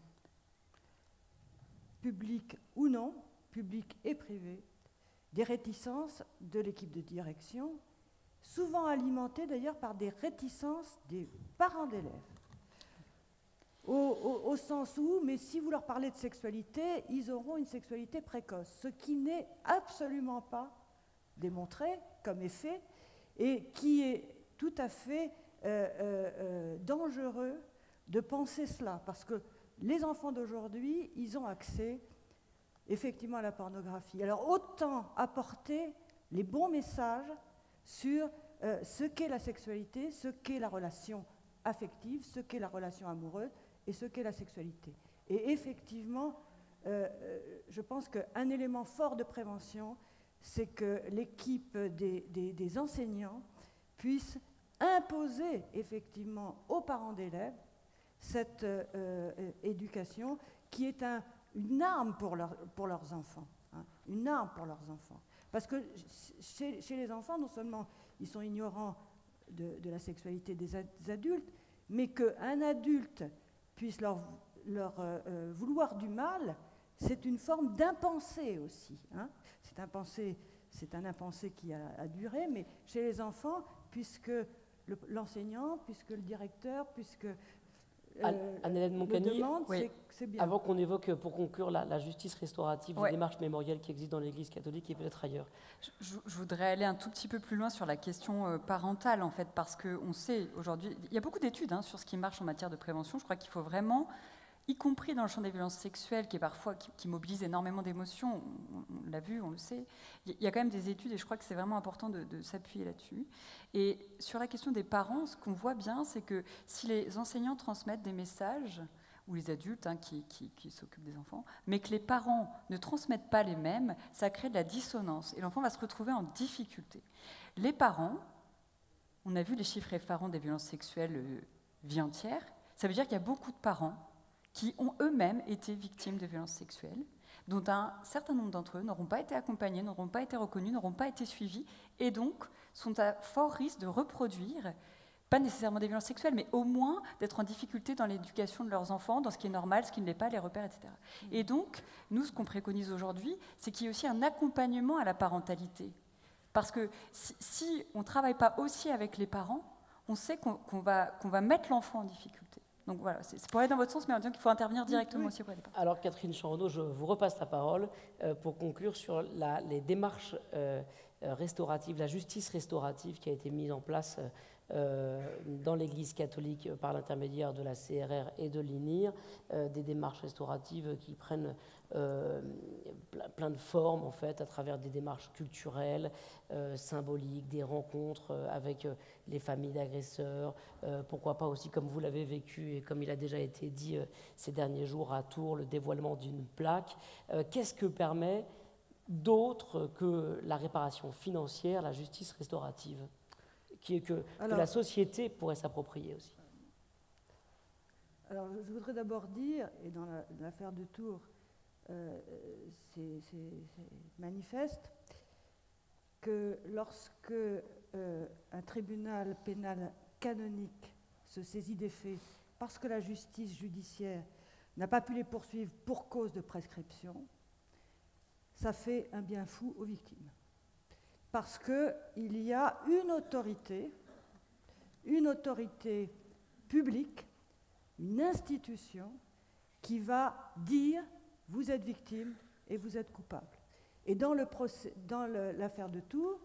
publics ou non, publics et privés, des réticences de l'équipe de direction, souvent alimentées d'ailleurs par des réticences des parents d'élèves. Au sens où, mais si vous leur parlez de sexualité, ils auront une sexualité précoce, ce qui n'est absolument pas démontré comme effet et qui est tout à fait dangereux de penser cela, parce que les enfants d'aujourd'hui, ils ont accès effectivement à la pornographie. Alors autant apporter les bons messages sur ce qu'est la sexualité, ce qu'est la relation affective, ce qu'est la relation amoureuse et ce qu'est la sexualité. Et effectivement, je pense qu'un élément fort de prévention, c'est que l'équipe des enseignants puisse imposer effectivement aux parents d'élèves cette éducation qui est une arme pour leurs enfants, hein, une arme pour leurs enfants. Parce que chez les enfants, non seulement ils sont ignorants de la sexualité des adultes, mais qu'un adulte puisse leur vouloir du mal, c'est une forme d'impensé aussi. Hein. C'est impensé c'est un impensé qui a duré, mais chez les enfants, puisque l'enseignant, puisque le directeur, puisque Anne-Hélène Moncani, le demande, oui. c'est bien. avant qu'on évoque, pour conclure, la justice restaurative, Ouais. les démarches mémorielles qui existent dans l'Église catholique et peut-être ailleurs. Je voudrais aller un tout petit peu plus loin sur la question parentale, en fait, parce qu'on sait aujourd'hui, il y a beaucoup d'études sur ce qui marche en matière de prévention. Je crois qu'il faut vraiment, y compris dans le champ des violences sexuelles, qui est parfois qui mobilise énormément d'émotions, on l'a vu, on le sait, il y a quand même des études et je crois que c'est vraiment important de s'appuyer là-dessus. Et sur la question des parents, ce qu'on voit bien, c'est que si les enseignants transmettent des messages, ou les adultes qui s'occupent des enfants, mais que les parents ne transmettent pas les mêmes, ça crée de la dissonance et l'enfant va se retrouver en difficulté. Les parents, on a vu les chiffres effarants des violences sexuelles vie entière, ça veut dire qu'il y a beaucoup de parents qui ont eux-mêmes été victimes de violences sexuelles, dont un certain nombre d'entre eux n'auront pas été accompagnés, n'auront pas été reconnus, n'auront pas été suivis, et donc sont à fort risque de reproduire, pas nécessairement des violences sexuelles, mais au moins d'être en difficulté dans l'éducation de leurs enfants, dans ce qui est normal, ce qui ne l'est pas, les repères, etc. Et donc, nous, ce qu'on préconise aujourd'hui, c'est qu'il y ait aussi un accompagnement à la parentalité. Parce que si on ne travaille pas aussi avec les parents, on sait qu'on va mettre l'enfant en difficulté. Donc voilà, c'est pour aller dans votre sens, mais en disant qu'il faut intervenir directement aussi auprès des parents. Alors Catherine Chanrenaud, je vous repasse la parole pour conclure sur les démarches restauratives, la justice restaurative qui a été mise en place dans l'Église catholique par l'intermédiaire de la CRR et de l'INIR, des démarches restauratives qui prennent plein de formes en fait, à travers des démarches culturelles, symboliques, des rencontres avec les familles d'agresseurs, pourquoi pas aussi, comme vous l'avez vécu et comme il a déjà été dit ces derniers jours à Tours, le dévoilement d'une plaque. Qu'est-ce que permet d'autre que la réparation financière, la justice restaurative, que la société pourrait s'approprier aussi? Alors, je voudrais d'abord dire, et dans l'affaire de Tours, c'est manifeste, que lorsque un tribunal pénal canonique se saisit des faits parce que la justice judiciaire n'a pas pu les poursuivre pour cause de prescription, ça fait un bien fou aux victimes. Parce qu'il y a une autorité publique, une institution qui va dire « vous êtes victime et vous êtes coupable ». Et dans l'affaire de Tours,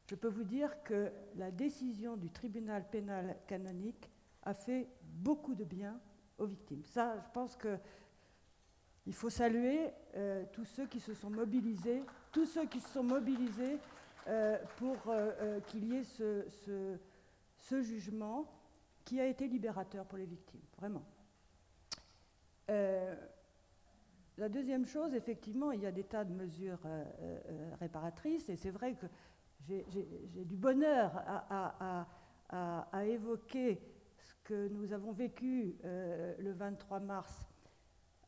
je peux vous dire que la décision du tribunal pénal canonique a fait beaucoup de bien aux victimes. Ça, je pense qu'il faut saluer tous ceux qui se sont mobilisés, pour qu'il y ait ce jugement qui a été libérateur pour les victimes, vraiment. La deuxième chose, effectivement, il y a des tas de mesures réparatrices, et c'est vrai que j'ai du bonheur à évoquer ce que nous avons vécu le 23 mars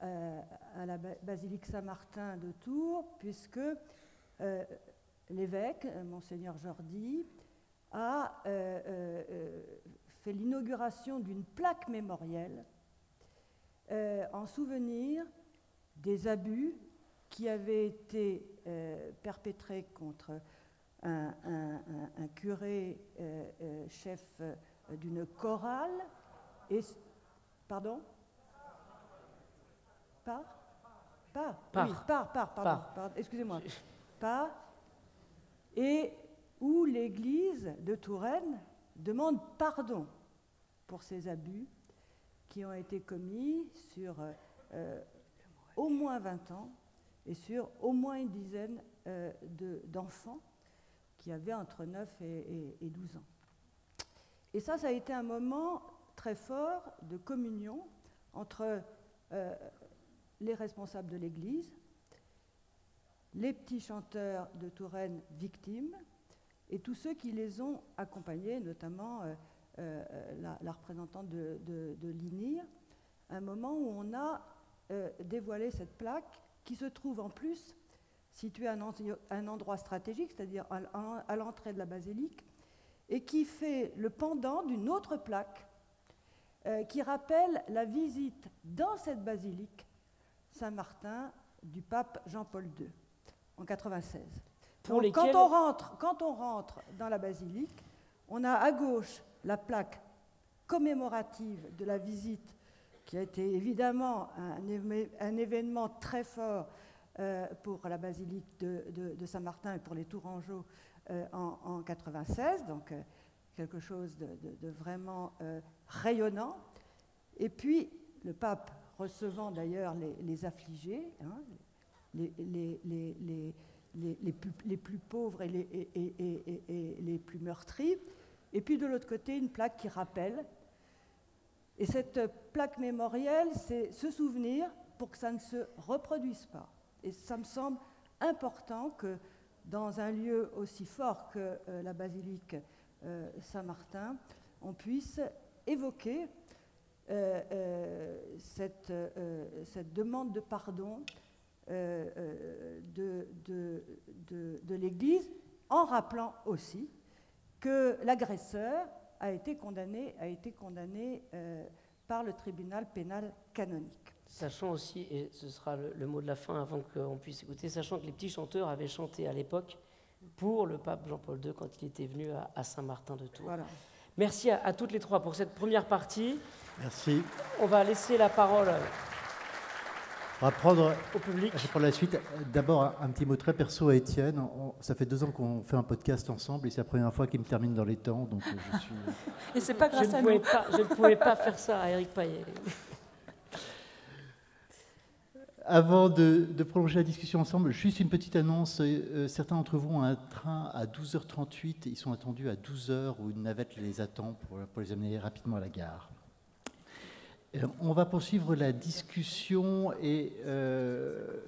à la basilique Saint-Martin de Tours, puisque l'évêque, Monseigneur Jordi, a fait l'inauguration d'une plaque mémorielle en souvenir des abus qui avaient été perpétrés contre un curé chef d'une chorale. Pardon ? Excusez-moi. Et où l'Église de Touraine demande pardon pour ces abus qui ont été commis sur au moins 20 ans et sur au moins une dizaine d'enfants qui avaient entre 9 et 12 ans. Et ça a été un moment très fort de communion entre les responsables de l'Église, les petits chanteurs de Touraine victimes et tous ceux qui les ont accompagnés, notamment la représentante de l'INIR, un moment où on a dévoilé cette plaque qui se trouve en plus située à un endroit stratégique, c'est-à-dire à l'entrée de la basilique, et qui fait le pendant d'une autre plaque qui rappelle la visite dans cette basilique Saint-Martin du pape Jean-Paul II en 1996. pour Donc, lesquels... quand on rentre dans la basilique, on a à gauche la plaque commémorative de la visite, qui a été évidemment un événement très fort pour la basilique de Saint-Martin et pour les Tourangeaux en 96, donc quelque chose de vraiment rayonnant. Et puis le pape recevant d'ailleurs les affligés, hein, les plus pauvres et les plus meurtris, et puis de l'autre côté une plaque qui rappelle. Et cette plaque mémorielle, c'est se souvenir pour que ça ne se reproduise pas. Et ça me semble important que dans un lieu aussi fort que la basilique Saint-Martin, on puisse évoquer cette demande de pardon de l'Église, en rappelant aussi que l'agresseur a été condamné par le tribunal pénal canonique. Sachant aussi, et ce sera le mot de la fin avant qu'on puisse écouter, sachant que les petits chanteurs avaient chanté à l'époque pour le pape Jean-Paul II quand il était venu à Saint-Martin de Tours. Voilà. Merci à toutes les trois pour cette première partie. Merci. On va laisser la parole On va prendre au public. pour la suite. D'abord, un petit mot très perso à Étienne. Ça fait 2 ans qu'on fait un podcast ensemble et c'est la première fois qu'il me termine dans les temps. Donc je suis... Et c'est pas grâce à nous. Je ne pouvais pas faire ça à Éric Payet. Avant de prolonger la discussion ensemble, juste une petite annonce. Certains d'entre vous ont un train à 12h38. Ils sont attendus à 12h où une navette les attend pour les amener rapidement à la gare. On va poursuivre la discussion et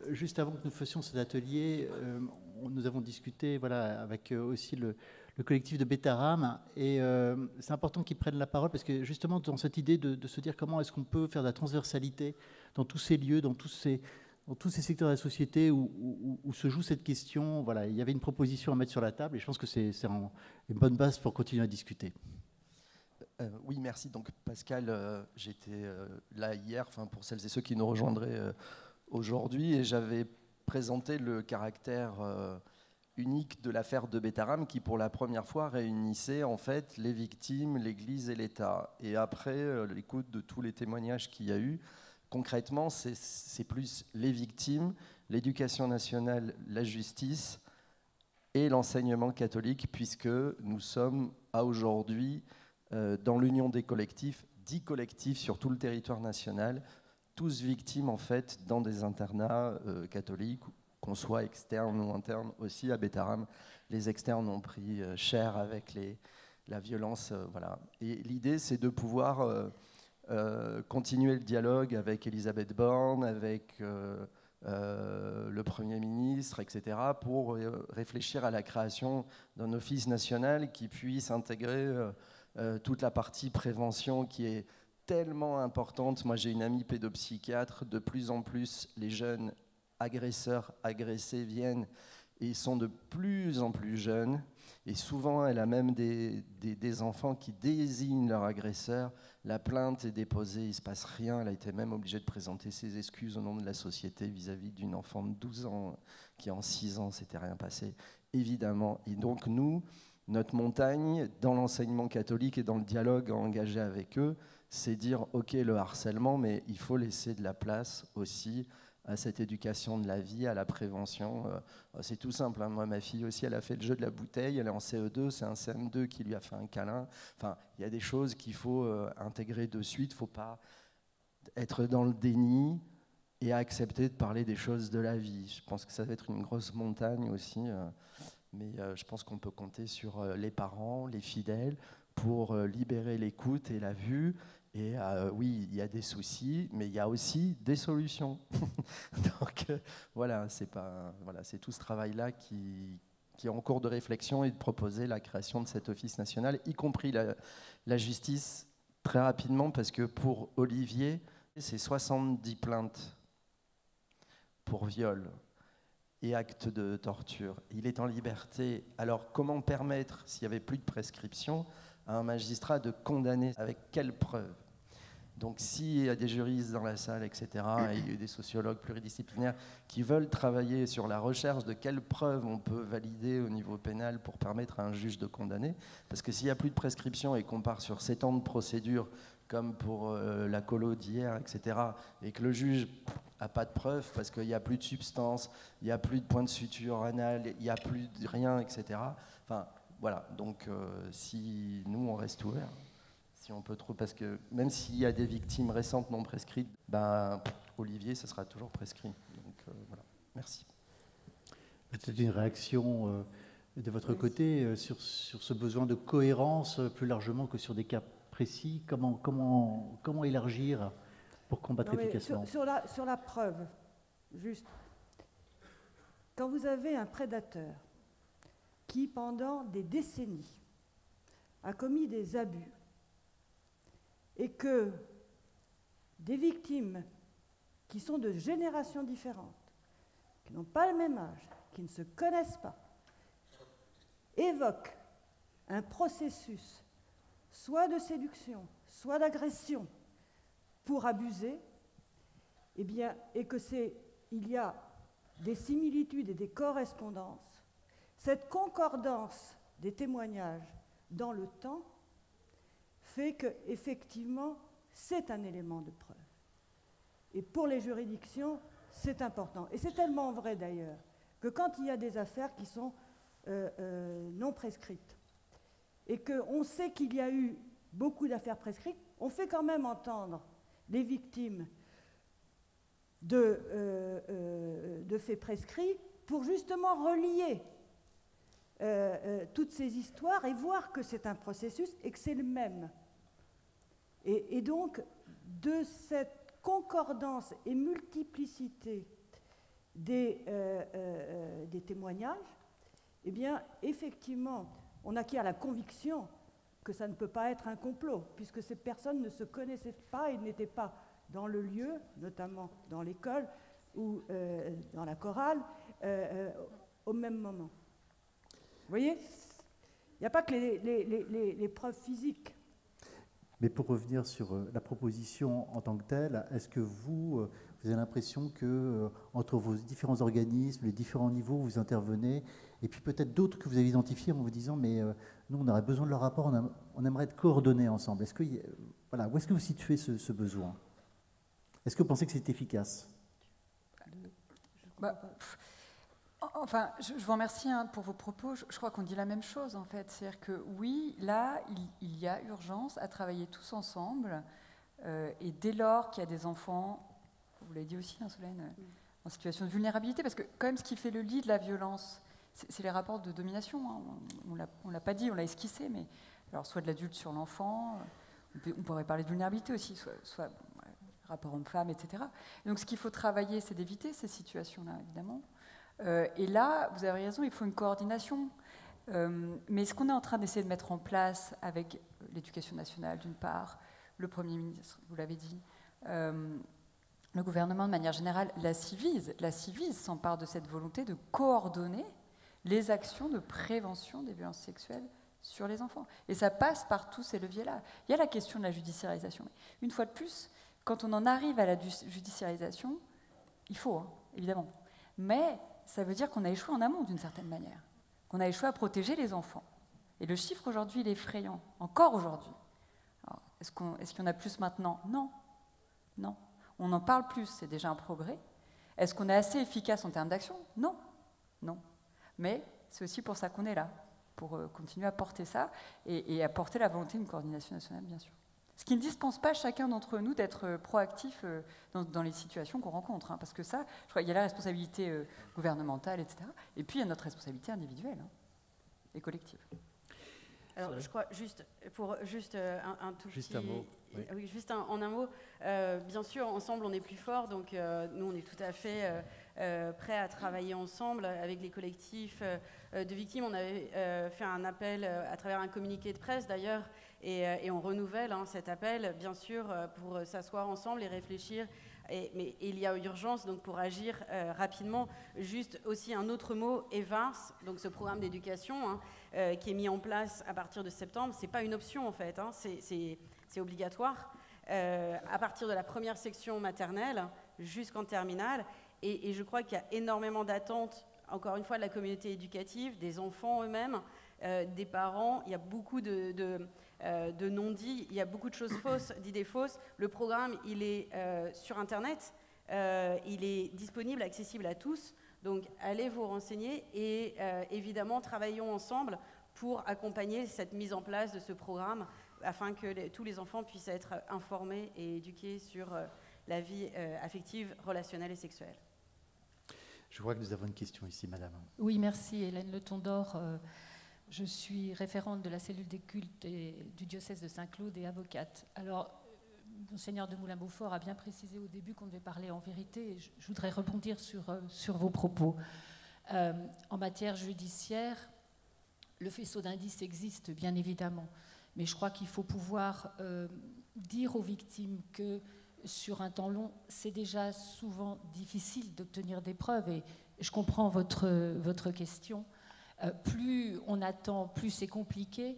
juste avant que nous fassions cet atelier, nous avons discuté avec aussi le collectif de Bétarame et c'est important qu'ils prennent la parole parce que justement dans cette idée de se dire comment est-ce qu'on peut faire de la transversalité dans tous ces lieux, dans tous ces secteurs de la société où se joue cette question. Voilà, il y avait une proposition à mettre sur la table et je pense que c'est une bonne base pour continuer à discuter. Oui, merci. Donc Pascal, j'étais là hier, pour celles et ceux qui nous rejoindraient aujourd'hui, et j'avais présenté le caractère unique de l'affaire de Bétarame qui, pour la première fois, réunissait en fait les victimes, l'Église et l'État. Et après l'écoute de tous les témoignages qu'il y a eu, concrètement, c'est plus les victimes, l'éducation nationale, la justice et l'enseignement catholique, puisque nous sommes à aujourd'hui dans l'union des collectifs, 10 collectifs sur tout le territoire national, tous victimes en fait dans des internats catholiques, qu'on soit externes ou internes aussi à Bétarame. Les externes ont pris cher avec la violence. Voilà. Et l'idée, c'est de pouvoir continuer le dialogue avec Elisabeth Borne, avec le Premier ministre, etc., pour réfléchir à la création d'un office national qui puisse intégrer toute la partie prévention qui est tellement importante. Moi, j'ai une amie pédopsychiatre. De plus en plus, les jeunes agresseurs, agressés viennent et sont de plus en plus jeunes. Et souvent, elle a même des enfants qui désignent leur agresseur. La plainte est déposée, il ne se passe rien. Elle a été même obligée de présenter ses excuses au nom de la société vis-à-vis d'une enfant de 12 ans qui, en 6 ans, s'était rien passé, évidemment. Et donc, nous, notre montagne, dans l'enseignement catholique et dans le dialogue engagé avec eux, c'est dire, OK, le harcèlement, mais il faut laisser de la place aussi à cette éducation de la vie, à la prévention. C'est tout simple. Hein. Moi, ma fille aussi, elle a fait le jeu de la bouteille, elle est en CE2, c'est un CM2 qui lui a fait un câlin. Enfin, il y a des choses qu'il faut intégrer de suite. Il ne faut pas être dans le déni et accepter de parler des choses de la vie. Je pense que ça va être une grosse montagne aussi. Mais je pense qu'on peut compter sur les parents, les fidèles, pour libérer l'écoute et la vue. Et oui, il y a des soucis, mais il y a aussi des solutions. Donc voilà, c'est tout ce travail-là qui est en cours de réflexion et de proposer la création de cet office national, y compris la justice, très rapidement, parce que pour Olivier, c'est 70 plaintes pour viol et actes de torture. Il est en liberté. Alors comment permettre, s'il n'y avait plus de prescription, à un magistrat de condamner avec quelle preuve ? Donc s'il y a des juristes dans la salle, etc., et il y a des sociologues pluridisciplinaires qui veulent travailler sur la recherche de quelles preuves on peut valider au niveau pénal pour permettre à un juge de condamner, parce que s'il n'y a plus de prescription et qu'on part sur 7 ans de procédure, comme pour la colo d'hier, etc., et que le juge n'a pas de preuves parce qu'il n'y a plus de substance, il n'y a plus de point de suture anal, il n'y a plus de rien, etc. Enfin, voilà, donc si nous, on reste ouverts, si on peut trop, parce que même s'il y a des victimes récentes non prescrites, ben, Olivier, ça sera toujours prescrit. Donc voilà, merci. Peut-être une réaction de votre côté sur ce besoin de cohérence plus largement que sur des cas précis. Comment élargir pour combattre efficacement? Sur la preuve, juste, quand vous avez un prédateur qui, pendant des décennies, a commis des abus, et que des victimes qui sont de générations différentes, qui n'ont pas le même âge, qui ne se connaissent pas, évoquent un processus soit de séduction, soit d'agression pour abuser, eh bien, et que il y a des similitudes et des correspondances, cette concordance des témoignages dans le temps fait qu'effectivement, c'est un élément de preuve. Et pour les juridictions, c'est important. Et c'est tellement vrai d'ailleurs que quand il y a des affaires qui sont non prescrites, et qu'on sait qu'il y a eu beaucoup d'affaires prescrites, on fait quand même entendre les victimes de faits prescrits pour justement relier toutes ces histoires et voir que c'est un processus et que c'est le même. Et donc, de cette concordance et multiplicité des témoignages, eh bien, effectivement, on acquiert la conviction que ça ne peut pas être un complot, puisque ces personnes ne se connaissaient pas et n'étaient pas dans le lieu, notamment dans l'école ou dans la chorale, au même moment. Vous voyez ? Il n'y a pas que les preuves physiques. Mais pour revenir sur la proposition en tant que telle, est-ce que vous avez l'impression que entre vos différents organismes, les différents niveaux, vous intervenez, et puis peut-être d'autres que vous avez identifiés en vous disant mais nous on aurait besoin de leur rapport, on aimerait être coordonnés ensemble. Est-ce que voilà, où est-ce que vous situez ce besoin? Est-ce que vous pensez que c'est efficace? Enfin, je vous remercie pour vos propos. Je crois qu'on dit la même chose, en fait. C'est-à-dire que oui, là, il y a urgence à travailler tous ensemble. Et dès lors qu'il y a des enfants, vous l'avez dit aussi, Solène, en situation de vulnérabilité, parce que quand même, ce qui fait le lit de la violence, c'est les rapports de domination. Hein. On ne l'a pas dit, on l'a esquissé, mais alors soit de l'adulte sur l'enfant, on pourrait parler de vulnérabilité aussi, soit rapport homme-femme, etc. Et donc, ce qu'il faut travailler, c'est d'éviter ces situations-là, évidemment. Et là, vous avez raison, il faut une coordination. Mais ce qu'on est en train d'essayer de mettre en place avec l'éducation nationale, d'une part, le Premier ministre, vous l'avez dit, le gouvernement de manière générale, la Civise s'empare de cette volonté de coordonner les actions de prévention des violences sexuelles sur les enfants. Et ça passe par tous ces leviers-là. Il y a la question de la judiciarisation. Une fois de plus, quand on en arrive à la judiciarisation, il faut, évidemment. Mais ça veut dire qu'on a échoué en amont, d'une certaine manière. Qu'on a échoué à protéger les enfants. Et le chiffre, aujourd'hui, il est effrayant. Encore aujourd'hui. Est-ce qu'il y en a plus maintenant? Non. Non. On en parle plus, c'est déjà un progrès. Est-ce qu'on est assez efficace en termes d'action? Non. Non. Mais c'est aussi pour ça qu'on est là, pour continuer à porter ça et à porter la volonté d'une coordination nationale, bien sûr. Ce qui ne dispense pas chacun d'entre nous d'être proactif dans les situations qu'on rencontre. Hein, parce que ça, je crois qu'il y a la responsabilité gouvernementale, etc. Et puis il y a notre responsabilité individuelle et collective. Alors, je crois, juste un tout juste petit... un mot. Oui. Oui, juste en un mot. Bien sûr, ensemble, on est plus fort. Donc, nous, on est tout à fait prêts à travailler ensemble avec les collectifs de victimes. On avait fait un appel à travers un communiqué de presse, d'ailleurs, et on renouvelle cet appel, bien sûr, pour s'asseoir ensemble et réfléchir. Mais il y a urgence donc pour agir rapidement. Juste aussi un autre mot, EVARS, donc ce programme d'éducation qui est mis en place à partir de septembre, c'est pas une option en fait, c'est obligatoire. à partir de la première section maternelle jusqu'en terminale. Et je crois qu'il y a énormément d'attentes, encore une fois, de la communauté éducative, des enfants eux-mêmes, des parents. Il y a beaucoup de non-dits, il y a beaucoup de choses fausses, d'idées fausses. Le programme, il est sur Internet, il est disponible, accessible à tous. Donc, allez vous renseigner et évidemment, travaillons ensemble pour accompagner cette mise en place de ce programme afin que tous les enfants puissent être informés et éduqués sur la vie affective, relationnelle et sexuelle. Je vois que nous avons une question ici, madame. Oui, merci Hélène Le Tondor. Je suis référente de la cellule des cultes du diocèse de Saint-Claude et avocate. Alors, Monseigneur de Moulin-Beaufort a bien précisé au début qu'on devait parler en vérité. Et je voudrais rebondir sur vos propos. En matière judiciaire, le faisceau d'indices existe, bien évidemment. Mais je crois qu'il faut pouvoir dire aux victimes que sur un temps long, c'est déjà souvent difficile d'obtenir des preuves. Et je comprends votre question. Plus on attend, plus c'est compliqué.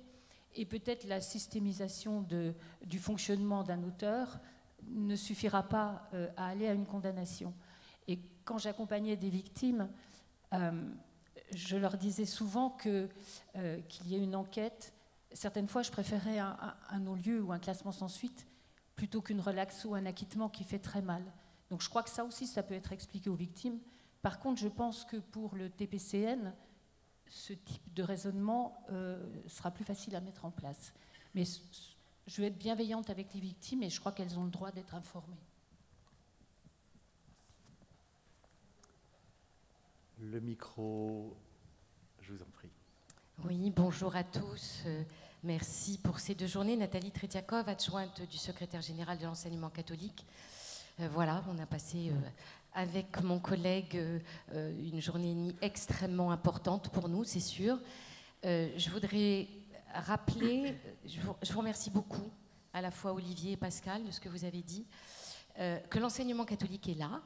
Et peut-être la systémisation du fonctionnement d'un auteur ne suffira pas à aller à une condamnation. Et quand j'accompagnais des victimes, je leur disais souvent qu'il y ait une enquête. Certaines fois, je préférais un non-lieu ou un classement sans suite plutôt qu'une relaxo ou un acquittement qui fait très mal. Donc je crois que ça aussi, ça peut être expliqué aux victimes. Par contre, je pense que pour le TPCN, ce type de raisonnement sera plus facile à mettre en place. Mais je veux être bienveillante avec les victimes et je crois qu'elles ont le droit d'être informées. Le micro, je vous en prie. Oui, bonjour à tous. Merci pour ces 2 journées. Nathalie Tretiakov, adjointe du secrétaire général de l'enseignement catholique. Voilà, on a passé avec mon collègue une journée et demie extrêmement importante pour nous, c'est sûr. Je voudrais rappeler, je vous remercie beaucoup, à la fois Olivier et Pascal, de ce que vous avez dit, que l'enseignement catholique est là,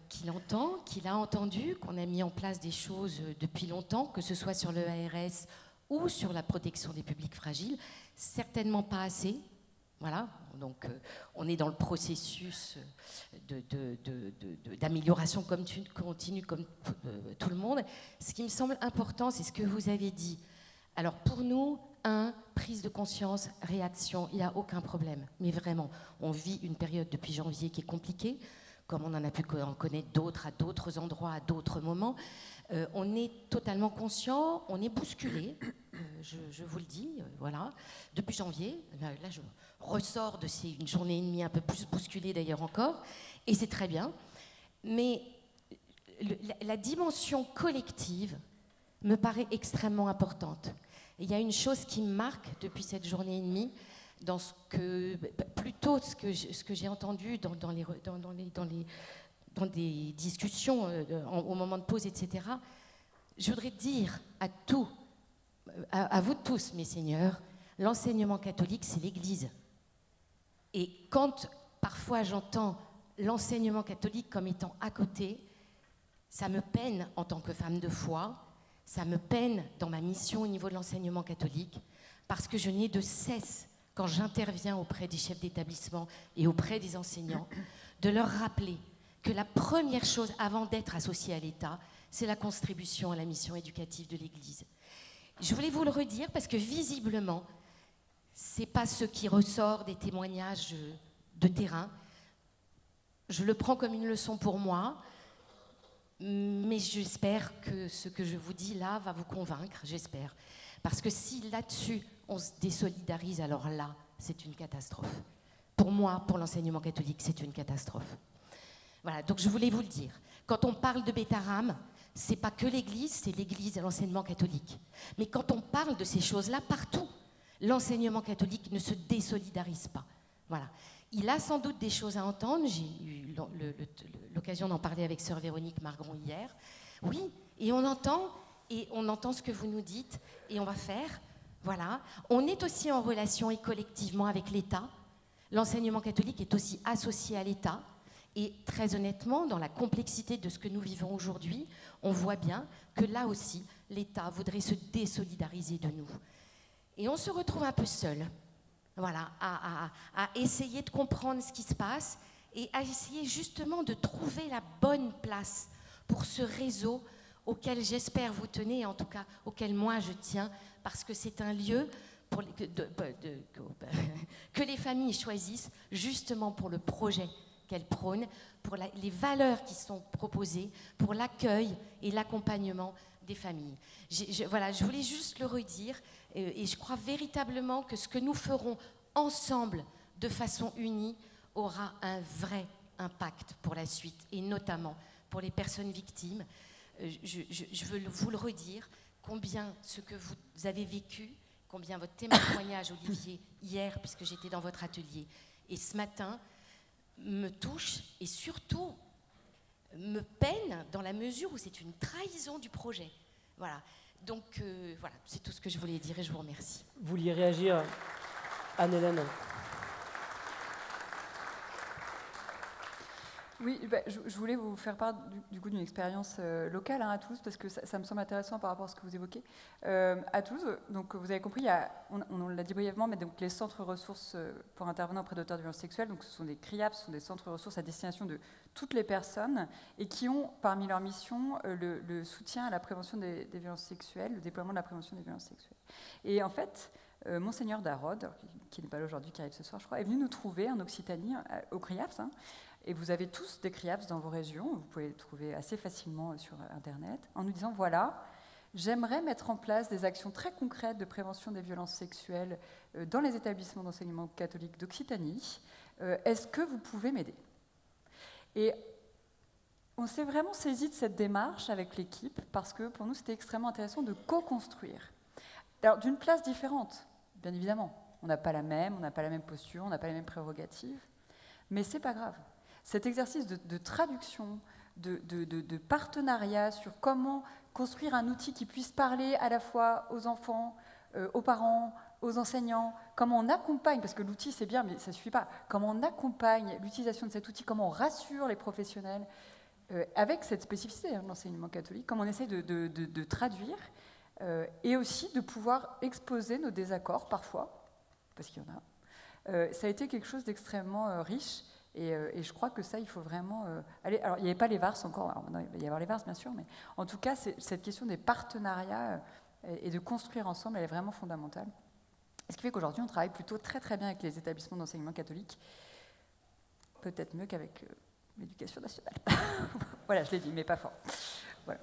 qu'il entend, qu'il a entendu, qu'on a mis en place des choses depuis longtemps, que ce soit sur le ARS ou sur la protection des publics fragiles, certainement pas assez. Voilà, donc on est dans le processus d'amélioration continue comme tout le monde. Ce qui me semble important, c'est ce que vous avez dit. Alors pour nous, prise de conscience, réaction, il n'y a aucun problème. Mais vraiment, on vit une période depuis janvier qui est compliquée, comme on en a pu en connaître d'autres à d'autres endroits, à d'autres moments. On est totalement conscient, on est bousculé, je vous le dis, voilà. Depuis janvier, là je ressors de une journée et demie un peu plus bousculée d'ailleurs encore, et c'est très bien. Mais la dimension collective me paraît extrêmement importante. Et il y a une chose qui me marque depuis cette journée et demie, dans ce que j'ai entendu dans des discussions au moment de pause, etc. Je voudrais dire à vous tous, mes seigneurs, l'enseignement catholique, c'est l'Église. Et quand parfois j'entends l'enseignement catholique comme étant à côté, ça me peine en tant que femme de foi, ça me peine dans ma mission au niveau de l'enseignement catholique, parce que je n'ai de cesse, quand j'interviens auprès des chefs d'établissement et auprès des enseignants, de leur rappeler que la première chose avant d'être associé à l'État, c'est la contribution à la mission éducative de l'Église. Je voulais vous le redire parce que visiblement, ce n'est pas ce qui ressort des témoignages de terrain. Je le prends comme une leçon pour moi, mais j'espère que ce que je vous dis là va vous convaincre, j'espère. Parce que si là-dessus, on se désolidarise, alors là, c'est une catastrophe. Pour moi, pour l'enseignement catholique, c'est une catastrophe. Voilà, donc je voulais vous le dire. Quand on parle de Bétarame, c'est pas que l'Église, c'est l'Église et l'enseignement catholique. Mais quand on parle de ces choses-là, partout, l'enseignement catholique ne se désolidarise pas. Voilà. Il a sans doute des choses à entendre. J'ai eu l'occasion d'en parler avec sœur Véronique Margron hier. Oui, et on entend ce que vous nous dites, et on va faire. Voilà. On est aussi en relation et collectivement avec l'État. L'enseignement catholique est aussi associé à l'État. Et très honnêtement, dans la complexité de ce que nous vivons aujourd'hui, on voit bien que là aussi, l'État voudrait se désolidariser de nous. Et on se retrouve un peu seul. voilà, à essayer de comprendre ce qui se passe et à essayer justement de trouver la bonne place pour ce réseau auquel j'espère vous tenez, en tout cas auquel moi je tiens, parce que c'est un lieu pour que les familles choisissent justement pour le projet qu'elles prônent, pour les valeurs qui sont proposées, pour l'accueil et l'accompagnement des familles. Voilà, je voulais juste le redire, et je crois véritablement que ce que nous ferons ensemble de façon unie aura un vrai impact pour la suite, et notamment pour les personnes victimes. Je veux vous le redire, combien ce que vous avez vécu, combien votre témoignage, Olivier, hier, puisque j'étais dans votre atelier, et ce matin, me touche et surtout me peine dans la mesure où c'est une trahison du projet. Voilà. Donc, voilà, c'est tout ce que je voulais dire et je vous remercie. Vous vouliez réagir, Anne-Hélène? Oui, je voulais vous faire part du coup d'une expérience locale à Toulouse, parce que ça me semble intéressant par rapport à ce que vous évoquez. À Toulouse, donc vous avez compris, on l'a dit brièvement, mais donc les centres ressources pour intervenants auprès d'auteurs de violences sexuelles, donc ce sont des CRIAP, ce sont des centres ressources à destination de toutes les personnes et qui ont parmi leurs missions le soutien à la prévention des violences sexuelles, le déploiement de la prévention des violences sexuelles. Et en fait, Monseigneur Darod, qui n'est pas là aujourd'hui, qui arrive ce soir, je crois, est venu nous trouver en Occitanie, au CRIAPS, et vous avez tous des CRIAPS dans vos régions, vous pouvez les trouver assez facilement sur Internet, en nous disant, voilà, j'aimerais mettre en place des actions très concrètes de prévention des violences sexuelles dans les établissements d'enseignement catholique d'Occitanie. Est-ce que vous pouvez m'aider? Et on s'est vraiment saisi de cette démarche avec l'équipe, parce que pour nous, c'était extrêmement intéressant de co-construire. Alors, d'une place différente, bien évidemment. On n'a pas la même posture, on n'a pas les mêmes prérogatives, mais c'est pas grave. Cet exercice de traduction, de partenariat sur comment construire un outil qui puisse parler à la fois aux enfants, aux parents, aux enseignants, comment on accompagne, parce que l'outil c'est bien, mais ça ne suffit pas, comment on accompagne l'utilisation de cet outil, comment on rassure les professionnels, avec cette spécificité de l'enseignement catholique, comment on essaie de traduire, et aussi de pouvoir exposer nos désaccords parfois, parce qu'il y en a. Ça a été quelque chose d'extrêmement riche. Et je crois que ça, il faut vraiment aller... Alors, il n'y avait pas les VARS encore, alors, non, il va y avoir les VARS, bien sûr, mais en tout cas, cette question des partenariats et de construire ensemble, elle est vraiment fondamentale. Ce qui fait qu'aujourd'hui, on travaille plutôt très très bien avec les établissements d'enseignement catholique, peut-être mieux qu'avec l'éducation nationale. Voilà, je l'ai dit, mais pas fort. Voilà.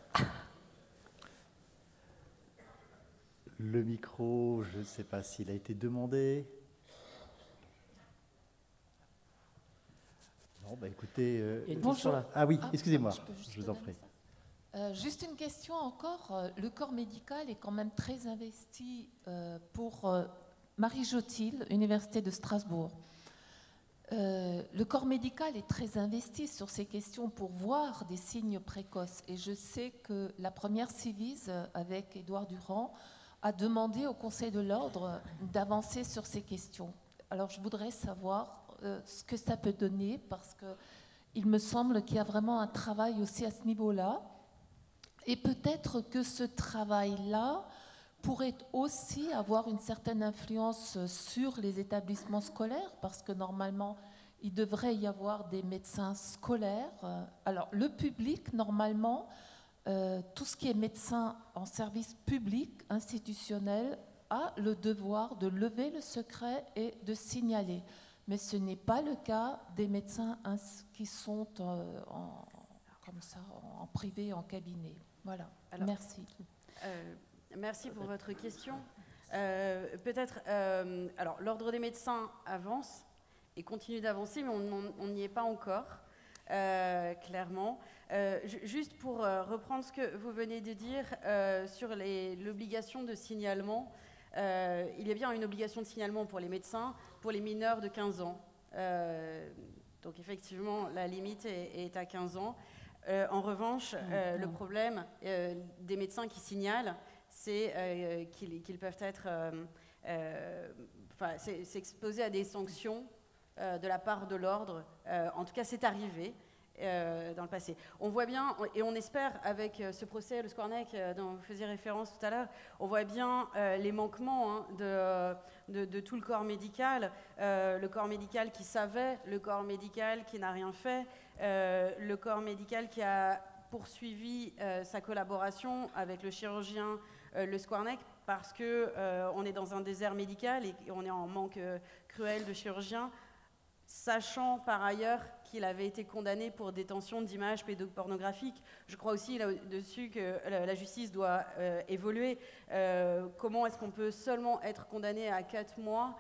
Le micro, je ne sais pas s'il a été demandé. Non, bah écoutez... Bonjour. Ah oui, excusez-moi, je vous en prie. Juste une question encore. Le corps médical est quand même très investi pour Marie Jotil, Université de Strasbourg. Le corps médical est très investi sur ces questions pour voir des signes précoces. Et je sais que la première Civise, avec Édouard Durand, a demandé au Conseil de l'Ordre d'avancer sur ces questions. Alors je voudrais savoir ce que ça peut donner, parce qu'il me semble qu'il y a vraiment un travail aussi à ce niveau-là. Et peut-être que ce travail-là pourrait aussi avoir une certaine influence sur les établissements scolaires, parce que normalement, il devrait y avoir des médecins scolaires. Alors, le public, normalement, tout ce qui est médecin en service public, institutionnel, a le devoir de lever le secret et de signaler. Mais ce n'est pas le cas des médecins qui sont comme ça, en privé, en cabinet. Voilà. Alors, merci. Merci pour votre question. Peut-être, alors l'ordre des médecins avance et continue d'avancer, mais on n'y est pas encore, clairement. Juste pour reprendre ce que vous venez de dire sur l'obligation de signalement, il y a bien une obligation de signalement pour les médecins, pour les mineurs de 15 ans. Donc effectivement, la limite est à 15 ans. En revanche, le problème des médecins qui signalent, c'est qu'ils peuvent être s'exposer à des sanctions de la part de l'ordre. En tout cas, c'est arrivé. dans le passé. On voit bien, et on espère avec ce procès, le Squarneck, dont vous faisiez référence tout à l'heure, on voit bien les manquements de tout le corps médical qui savait, le corps médical qui n'a rien fait, le corps médical qui a poursuivi sa collaboration avec le chirurgien le Squarneck, parce qu'on est dans un désert médical et on est en manque cruel de chirurgiens, sachant par ailleurs qu'il avait été condamné pour détention d'images pédopornographiques. Je crois aussi là-dessus que la justice doit évoluer. Comment est-ce qu'on peut seulement être condamné à 4 mois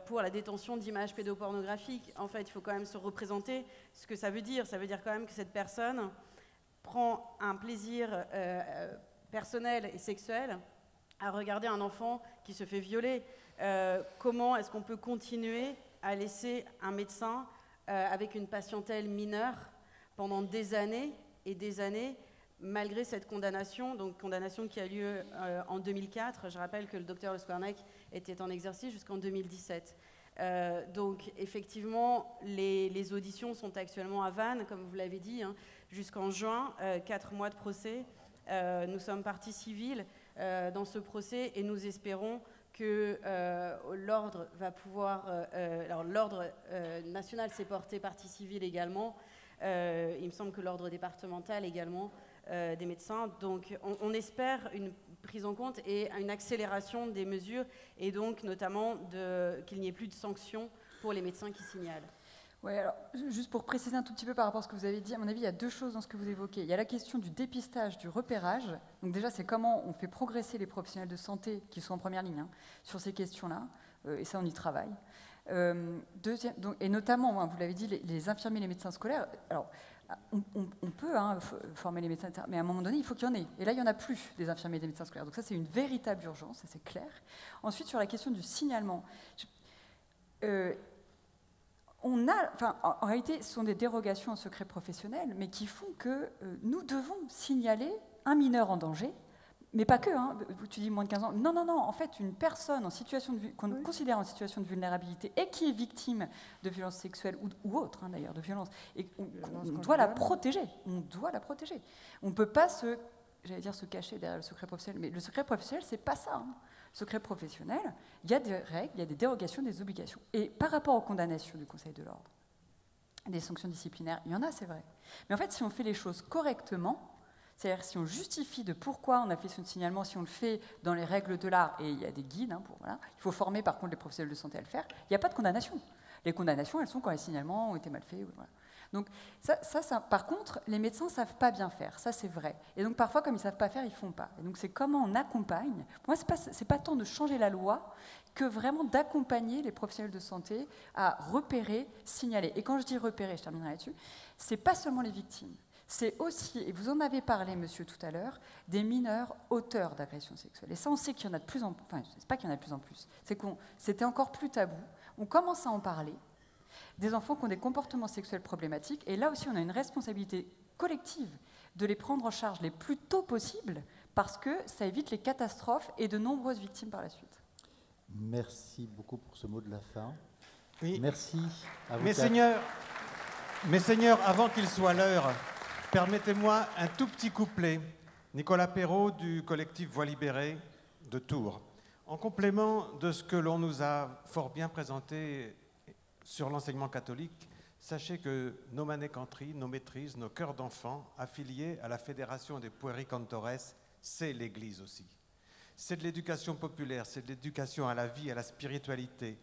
pour la détention d'images pédopornographiques? En fait, il faut quand même se représenter ce que ça veut dire. Ça veut dire quand même que cette personne prend un plaisir personnel et sexuel à regarder un enfant qui se fait violer. Comment est-ce qu'on peut continuer à laisser un médecin avec une patientèle mineure pendant des années et des années, malgré cette condamnation, donc condamnation qui a lieu en 2004. Je rappelle que le docteur Le Squarneck était en exercice jusqu'en 2017. Donc effectivement, les auditions sont actuellement à Vannes, comme vous l'avez dit, hein, jusqu'en juin, 4 mois de procès. Nous sommes partie civile dans ce procès et nous espérons que l'ordre va pouvoir... alors l'ordre national s'est porté partie civile également. Il me semble que l'ordre départemental également des médecins. Donc on espère une prise en compte et une accélération des mesures et donc notamment qu'il n'y ait plus de sanctions pour les médecins qui signalent. Oui, alors, juste pour préciser un tout petit peu par rapport à ce que vous avez dit, à mon avis, il y a 2 choses dans ce que vous évoquez. Il y a la question du dépistage, du repérage. Donc déjà, c'est comment on fait progresser les professionnels de santé qui sont en première ligne sur ces questions-là. Et ça, on y travaille. Et notamment, vous l'avez dit, les infirmiers, les médecins scolaires. Alors, on peut former les médecins, etc., mais à un moment donné, il faut qu'il y en ait. Et là, il n'y en a plus des infirmiers et des médecins scolaires. Donc ça, c'est une véritable urgence, ça c'est clair. Ensuite, sur la question du signalement. En réalité, ce sont des dérogations au secret professionnel, mais qui font que nous devons signaler un mineur en danger, mais pas que, tu dis moins de 15 ans. Non, en fait, une personne qu'on considère en situation de vulnérabilité et qui est victime de violences sexuelles ou autres, d'ailleurs, de violences, et on doit la protéger. On doit la protéger. On ne peut pas se cacher derrière le secret professionnel, mais le secret professionnel, c'est pas ça. Secret professionnel, il y a des règles, il y a des dérogations, des obligations. Et par rapport aux condamnations du Conseil de l'ordre, des sanctions disciplinaires, il y en a, c'est vrai. Mais en fait, si on fait les choses correctement, c'est-à-dire si on justifie de pourquoi on a fait ce signalement, si on le fait dans les règles de l'art, et il y a des guides, il faut former par contre les professionnels de santé à le faire, il n'y a pas de condamnation. Les condamnations, elles sont quand les signalements ont été mal faits. Voilà. Donc ça, par contre, les médecins ne savent pas bien faire, ça c'est vrai. Et donc parfois, comme ils ne savent pas faire, ils ne font pas. Et donc c'est comment on accompagne. Moi, ce n'est pas tant de changer la loi que vraiment d'accompagner les professionnels de santé à repérer, signaler. Et quand je dis repérer, je terminerai là-dessus, ce n'est pas seulement les victimes. C'est aussi, et vous en avez parlé, monsieur, tout à l'heure, des mineurs auteurs d'agressions sexuelles. Et ça, on sait qu'il y en a de plus en plus. Enfin, c'est pas qu'il y en a de plus en plus. C'est que c'était encore plus tabou. On commence à en parler. Des enfants qui ont des comportements sexuels problématiques. Et là aussi, on a une responsabilité collective de les prendre en charge les plus tôt possible parce que ça évite les catastrophes et de nombreuses victimes par la suite. Merci beaucoup pour ce mot de la fin. Oui. Merci à vous. Mes seigneurs, avant qu'il soit l'heure, permettez-moi un tout petit couplet. Nicolas Perrault du collectif Voix libérée de Tours. En complément de ce que l'on nous a fort bien présenté sur l'enseignement catholique, sachez que nos manécantries, nos maîtrises, nos chœurs d'enfants affiliés à la Fédération des Puericantores, c'est l'Église aussi. C'est de l'éducation populaire, c'est de l'éducation à la vie, à la spiritualité.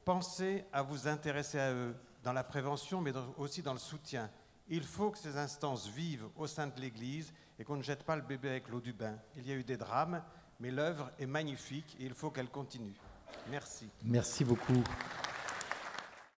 Pensez à vous intéresser à eux dans la prévention, mais aussi dans le soutien. Il faut que ces instances vivent au sein de l'Église et qu'on ne jette pas le bébé avec l'eau du bain. Il y a eu des drames, mais l'œuvre est magnifique et il faut qu'elle continue. Merci. Merci beaucoup.